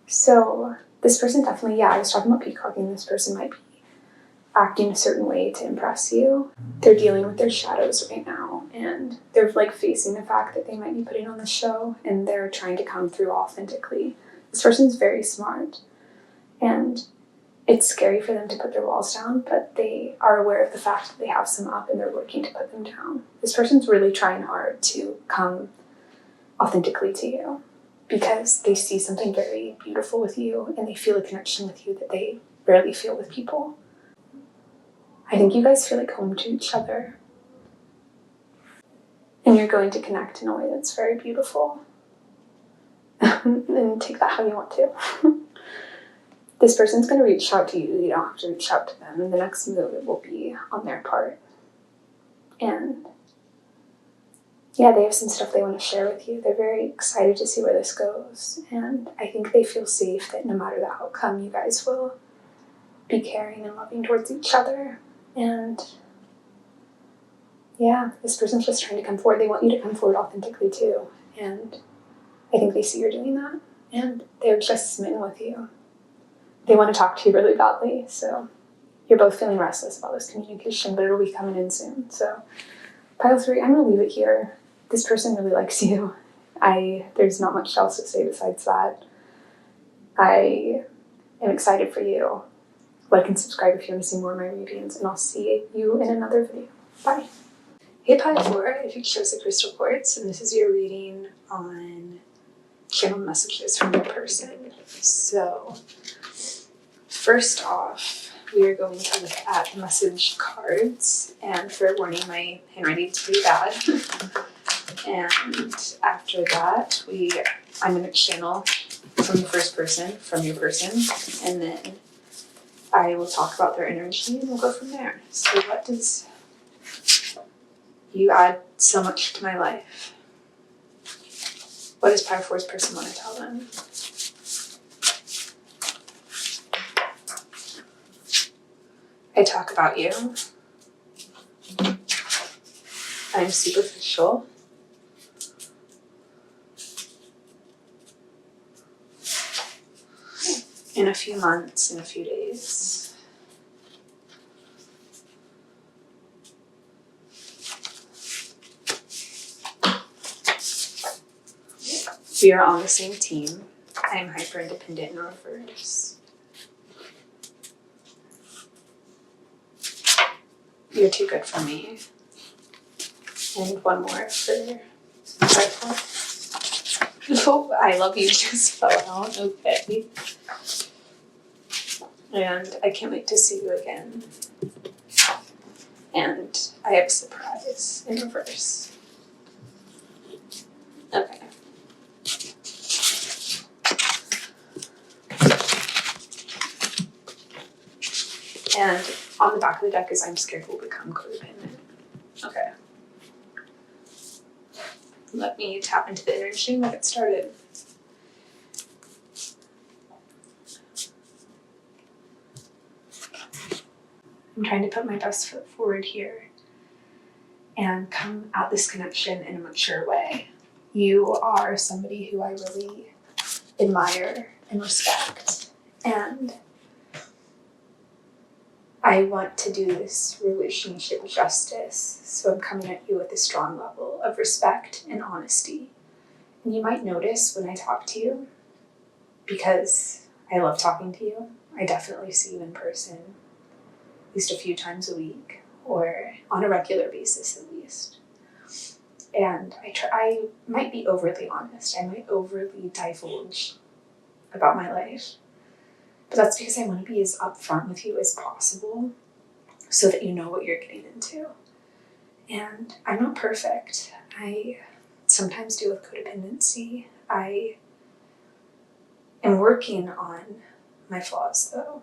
So this person definitely, I was talking about peacocking. This person might be acting a certain way to impress you. They're dealing with their shadows right now, and they're like facing the fact that they might be putting on the show, and they're trying to come through authentically. This person's very smart, and it's scary for them to put their walls down, but they are aware of the fact that they have some up and they're working to put them down. This person's really trying hard to come authentically to you because they see something very beautiful with you and they feel a connection with you that they rarely feel with people. I think you guys feel like home to each other. And you're going to connect in a way that's very beautiful. And take that how you want to. This person's going to reach out to you. You don't have to reach out to them. And the next move will be on their part. And yeah, they have some stuff they want to share with you. They're very excited to see where this goes. And I think they feel safe that no matter the outcome, you guys will be caring and loving towards each other. And yeah, this person's just trying to come forward. They want you to come forward authentically too. And I think they see you're doing that. And they're just smitten with you. They want to talk to you really badly. So you're both feeling restless about this communication, but it'll be coming in soon. So pile 3, I'm going to leave it here. This person really likes you. There's not much else to say besides that. I am excited for you. Like and subscribe if you want to see more of my readings, and I'll see you in another video. Bye. Hey pile 4, if you chose the crystal quartz, and this is your reading on channeled messages from your person. So first off, we are going to look at the message cards, and fair warning, my handwriting's pretty bad. And after that, I'm going to channel from the first person, from your person, and then I will talk about their energy and we'll go from there. So what does you add so much to my life? What does pile 4's person want to tell them? I talk about you. I'm superficial. In a few months, in a few days. We are on the same team. I am hyper independent in reverse. You're too good for me. And one more for rifle. Oh, I love you just fell out. Okay. And I can't wait to see you again. And I have a surprise in reverse. Okay. And on the back of the deck is I'm scared we'll become codependent. Okay. Let me tap into the energy and get started. I'm trying to put my best foot forward here and come at this connection in a mature way. You are somebody who I really admire and respect, and I want to do this relationship justice, so I'm coming at you with a strong level of respect and honesty. And you might notice when I talk to you, because I love talking to you, I definitely see you in person at least a few times a week, or on a regular basis at least. And I might be overly honest, I might overly divulge about my life. But that's because I want to be as upfront with you as possible so that you know what you're getting into. And I'm not perfect. I sometimes deal with codependency. I am working on my flaws though.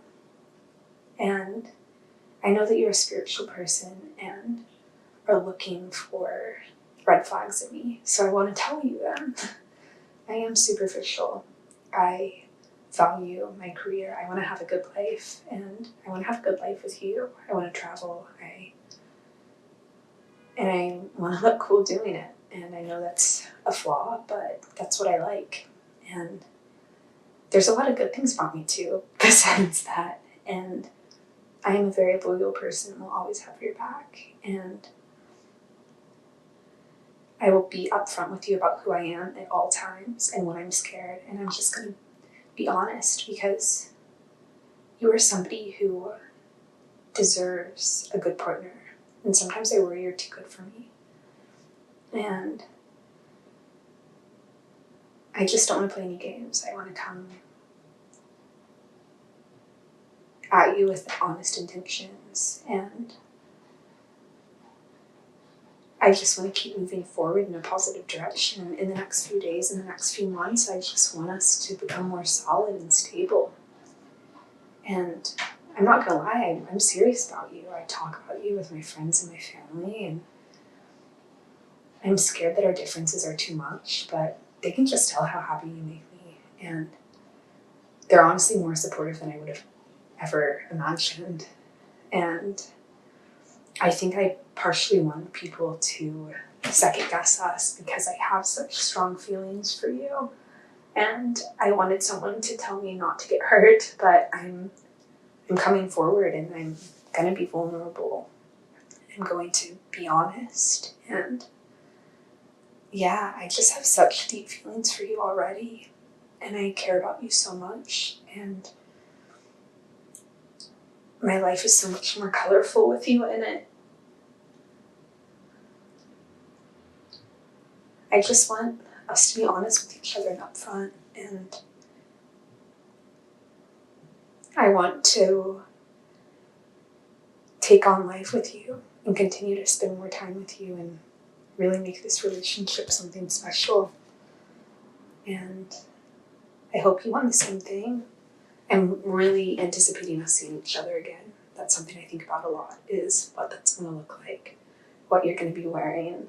And I know that you're a spiritual person and are looking for red flags in me. So I want to tell you them. I am superficial. I value my career. I want to have a good life, and I want to have a good life with you. I want to travel. I And I want to look cool doing it. And I know that's a flaw, but that's what I like. And there's a lot of good things about me too, besides that. And I am a very loyal person and will always have your back. And I will be upfront with you about who I am at all times and when I'm scared. And I'm just going to be honest, because you are somebody who deserves a good partner. And sometimes I worry you're too good for me. And I just don't want to play any games. I want to come at you with honest intentions. And I just want to keep moving forward in a positive direction. In the next few days, in the next few months, I just want us to become more solid and stable. And I'm not gonna lie, I'm serious about you. I talk about you with my friends and my family, and I'm scared that our differences are too much, but they can just tell how happy you make me. And they're honestly more supportive than I would have ever imagined. And I think I partially want people to second guess us because I have such strong feelings for you. And I wanted someone to tell me not to get hurt, but I'm coming forward and I'm going to be vulnerable. I'm going to be honest. And yeah, I just have such deep feelings for you already. And I care about you so much. And my life is so much more colorful with you in it. I just want us to be honest with each other and upfront. And I want to take on life with you and continue to spend more time with you and really make this relationship something special. And I hope you want the same thing. I'm really anticipating us seeing each other again. That's something I think about a lot, is what that's going to look like, what you're going to be wearing,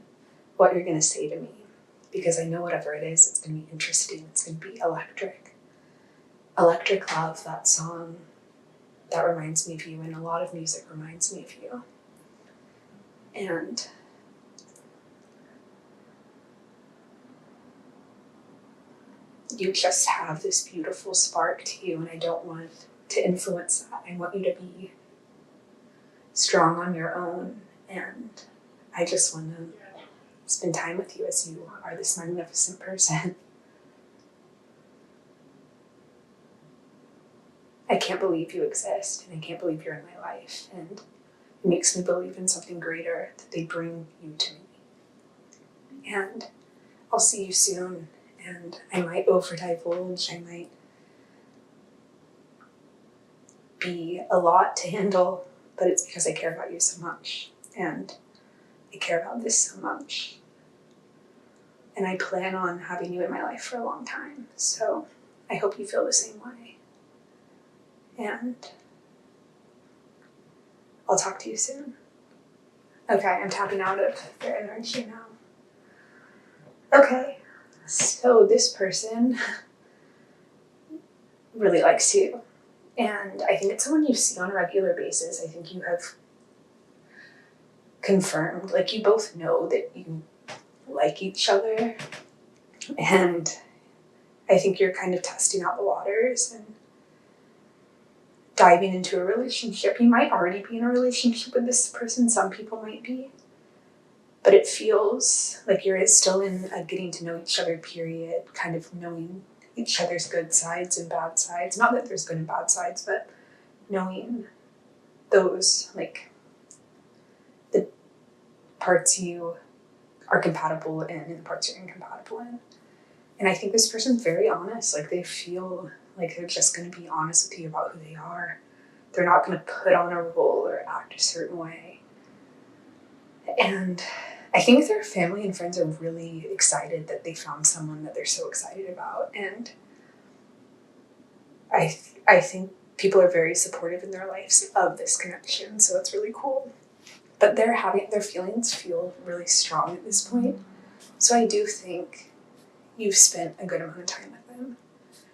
what you're going to say to me. Because I know whatever it is, it's going to be interesting. It's going to be electric. Electric Love, that song, that reminds me of you, and a lot of music reminds me of you. And you just have this beautiful spark to you, and I don't want to influence that. I want you to be strong on your own, and I just want to spend time with you as you are this magnificent person. I can't believe you exist, and I can't believe you're in my life, and it makes me believe in something greater, that they bring you to me. And I'll see you soon, and I might over-divulge, I might be a lot to handle, but it's because I care about you so much, and I care about this so much. And I plan on having you in my life for a long time, so I hope you feel the same way. And I'll talk to you soon. Okay, I'm tapping out of their energy now. Okay, so this person really likes you. And I think it's someone you see on a regular basis. I think you have confirmed, like you both know that you like each other. And I think you're kind of testing out the waters and diving into a relationship. You might already be in a relationship with this person. Some people might be. But it feels like you're still in a getting to know each other period, kind of knowing each other's good sides and bad sides. Not that there's good and bad sides, but knowing those, like, the parts you are compatible in and the parts you're incompatible in. And I think this person's very honest. Like, they feel like they're just going to be honest with you about who they are. They're not going to put on a role or act a certain way. And I think their family and friends are really excited that they found someone that they're so excited about. And I think people are very supportive in their lives of this connection, so that's really cool. But their feelings feel really strong at this point. So I do think you've spent a good amount of time with them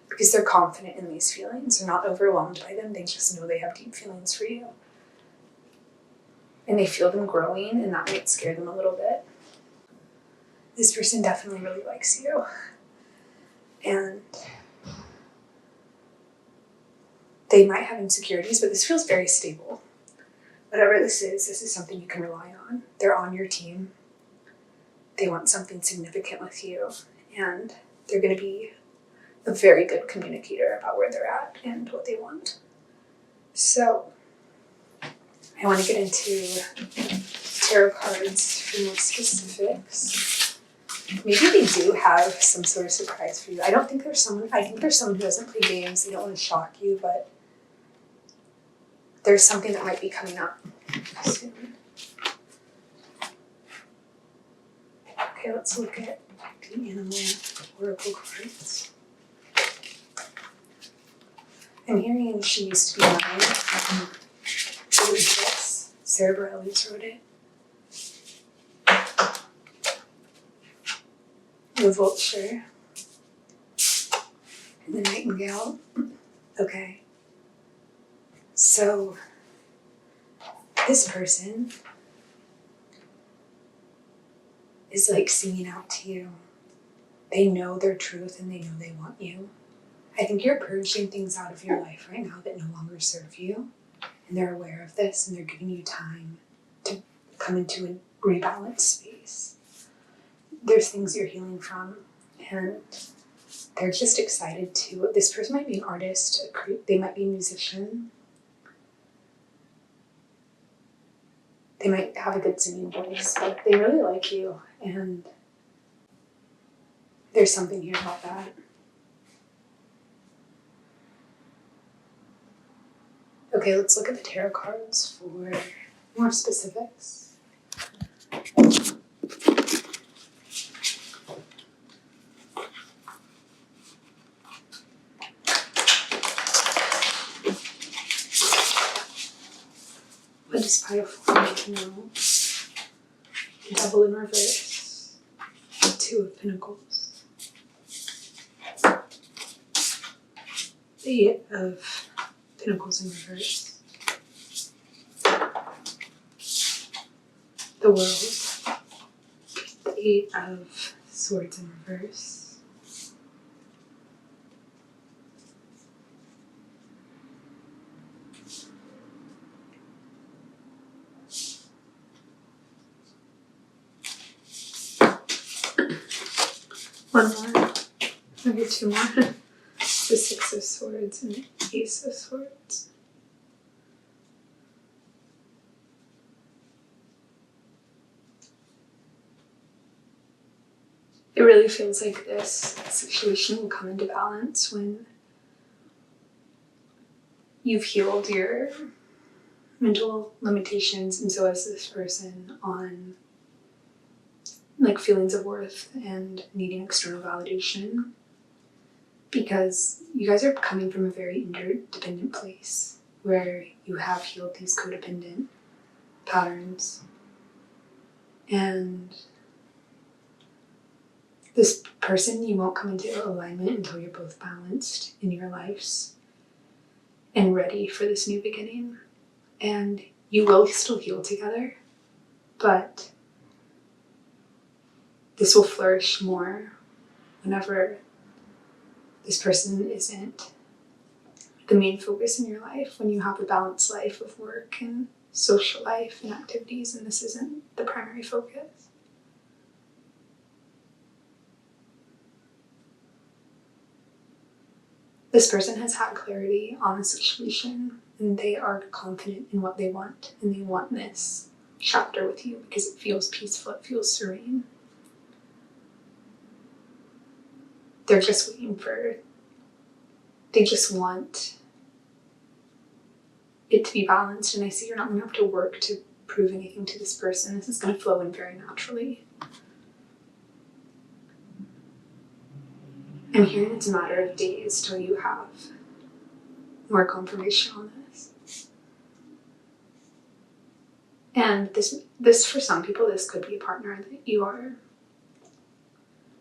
because they're confident in these feelings. They're not overwhelmed by them. They just know they have deep feelings for you. and they feel them growing, and that might scare them a little bit. This person definitely really likes you, and they might have insecurities, but this feels very stable. Whatever this is something you can rely on. They're on your team. They want something significant with you, and they're going to be a very good communicator about where they're at and what they want. So I want to get into tarot cards for more specifics. Maybe they do have some sort of surprise for you. I think there's someone who doesn't play games. They don't want to shock you, but there's something that might be coming up soon. Okay, let's look at the animal oracle cards. I'm hearing She Used to Be Mine. What is this? Sarah Bareilles wrote it. The vulture. And the nightingale. Okay. So, this person is like singing out to you. They know their truth and they know they want you. I think you're purging things out of your life right now that no longer serve you. And they're aware of this and they're giving you time to come into a rebalanced space. There's things you're healing from, and they're just excited to. This person might be an artist, they might be a musician. They might have a good singing voice, but they really like you, and there's something here about that. Okay, let's look at the tarot cards for more specifics. What does pile 4 need to know? The Devil in reverse. The 2 of Pentacles. The 8 of Pentacles in reverse. The World. The 8 of Swords in reverse. One more. Maybe 2 more. The 6 of Swords and the Ace of Swords. It really feels like this situation will come into balance when you've healed your mental limitations, and so has this person, on like feelings of worth and needing external validation, because you guys are coming from a very interdependent place where you have healed these codependent patterns, and this person, you won't come into alignment until you're both balanced in your lives and ready for this new beginning. And you will still heal together, but this will flourish more whenever this person isn't the main focus in your life, when you have a balanced life of work and social life and activities, and this isn't the primary focus. This person has had clarity on the situation, and they are confident in what they want, and they want this chapter with you because it feels peaceful, it feels serene. They're just waiting they just want it to be balanced, and I see you're not going to have to work to prove anything to this person. This is going to flow in very naturally. I'm hearing it's a matter of days till you have more confirmation on this. And this for some people, this could be a partner that you are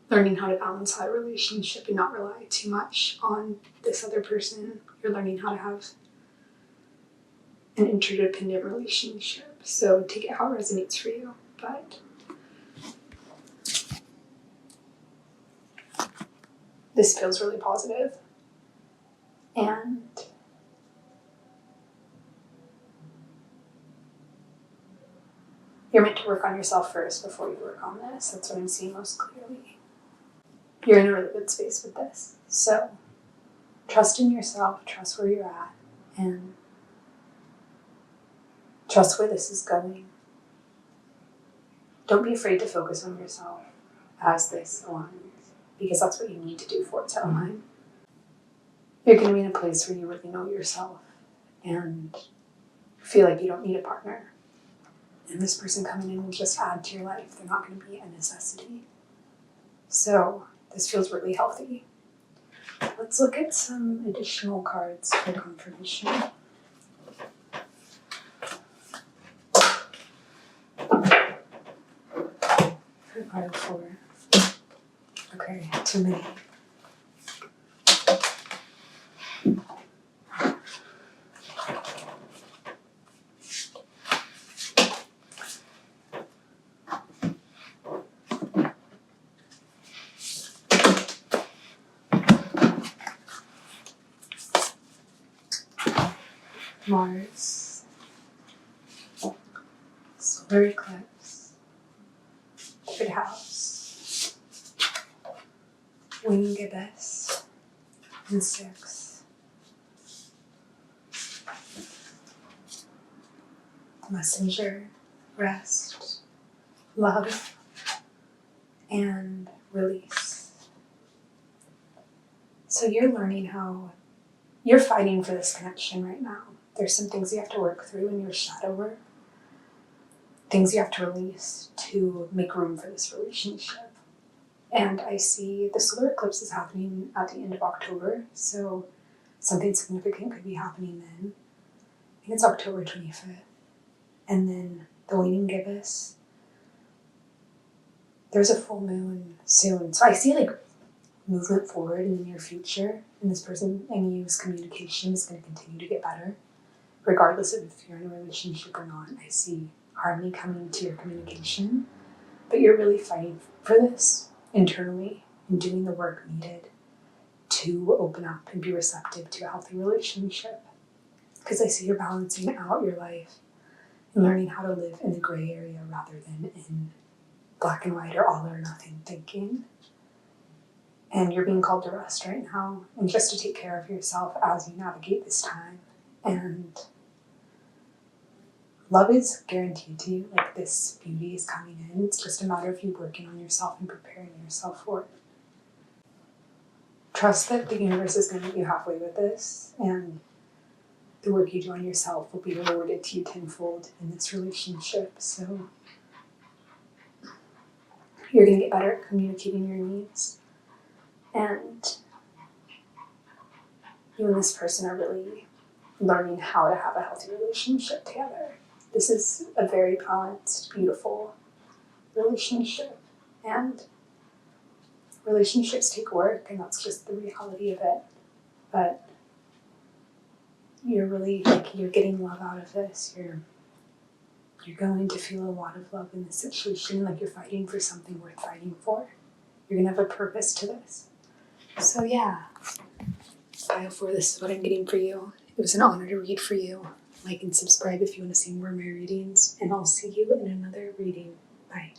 learning how to balance out a relationship and not rely too much on this other person. You're learning how to have an interdependent relationship. So take it how it resonates for you. But this feels really positive. And you're meant to work on yourself first before you work on this. That's what I'm seeing most clearly. You're in a really good space with this. So trust in yourself, trust where you're at, and trust where this is going. Don't be afraid to focus on yourself as this aligns, because that's what you need to do for it to align. You're going to be in a place where you really know yourself and feel like you don't need a partner. And this person coming in will just add to your life. They're not going to be a necessity. So this feels really healthy. Let's look at some additional cards for confirmation. For pile 4. Okay, too many. Mars, solar eclipse, 3rd house, winged gibbous, and 6. Messenger, rest, love, and release. So you're learning how you're fighting for this connection right now. There's some things you have to work through in your shadow work, things you have to release to make room for this relationship. And I see the solar eclipse is happening at the end of October, so something significant could be happening then. I think it's October 25th. And then the waning gibbous, there's a full moon soon. So I see like movement forward in the near future, and this person and you's communication is going to continue to get better. Regardless of if you're in a relationship or not, I see harmony coming to your communication, but you're really fighting for this internally and doing the work needed to open up and be receptive to a healthy relationship. Because I see you're balancing out your life and learning how to live in the gray area rather than in black and white or all or nothing thinking. And you're being called to rest right now and just to take care of yourself as you navigate this time. And love is guaranteed to you. Like, this beauty is coming in. It's just a matter of you working on yourself and preparing yourself for it. Trust that the universe is going to meet you halfway with this, and the work you do on yourself will be rewarded to you tenfold in this relationship. So you're going to get better at communicating your needs, and you and this person are really learning how to have a healthy relationship together. This is a very balanced, beautiful relationship, and relationships take work, and that's just the reality of it. But you're really, you're getting love out of this. You're going to feel a lot of love in this situation, like you're fighting for something worth fighting for. You're gonna have a purpose to this. So yeah, pile 4, this is what I'm getting for you. It was an honor to read for you. Like and subscribe if you want to see more of my readings, and I'll see you in another reading. Bye.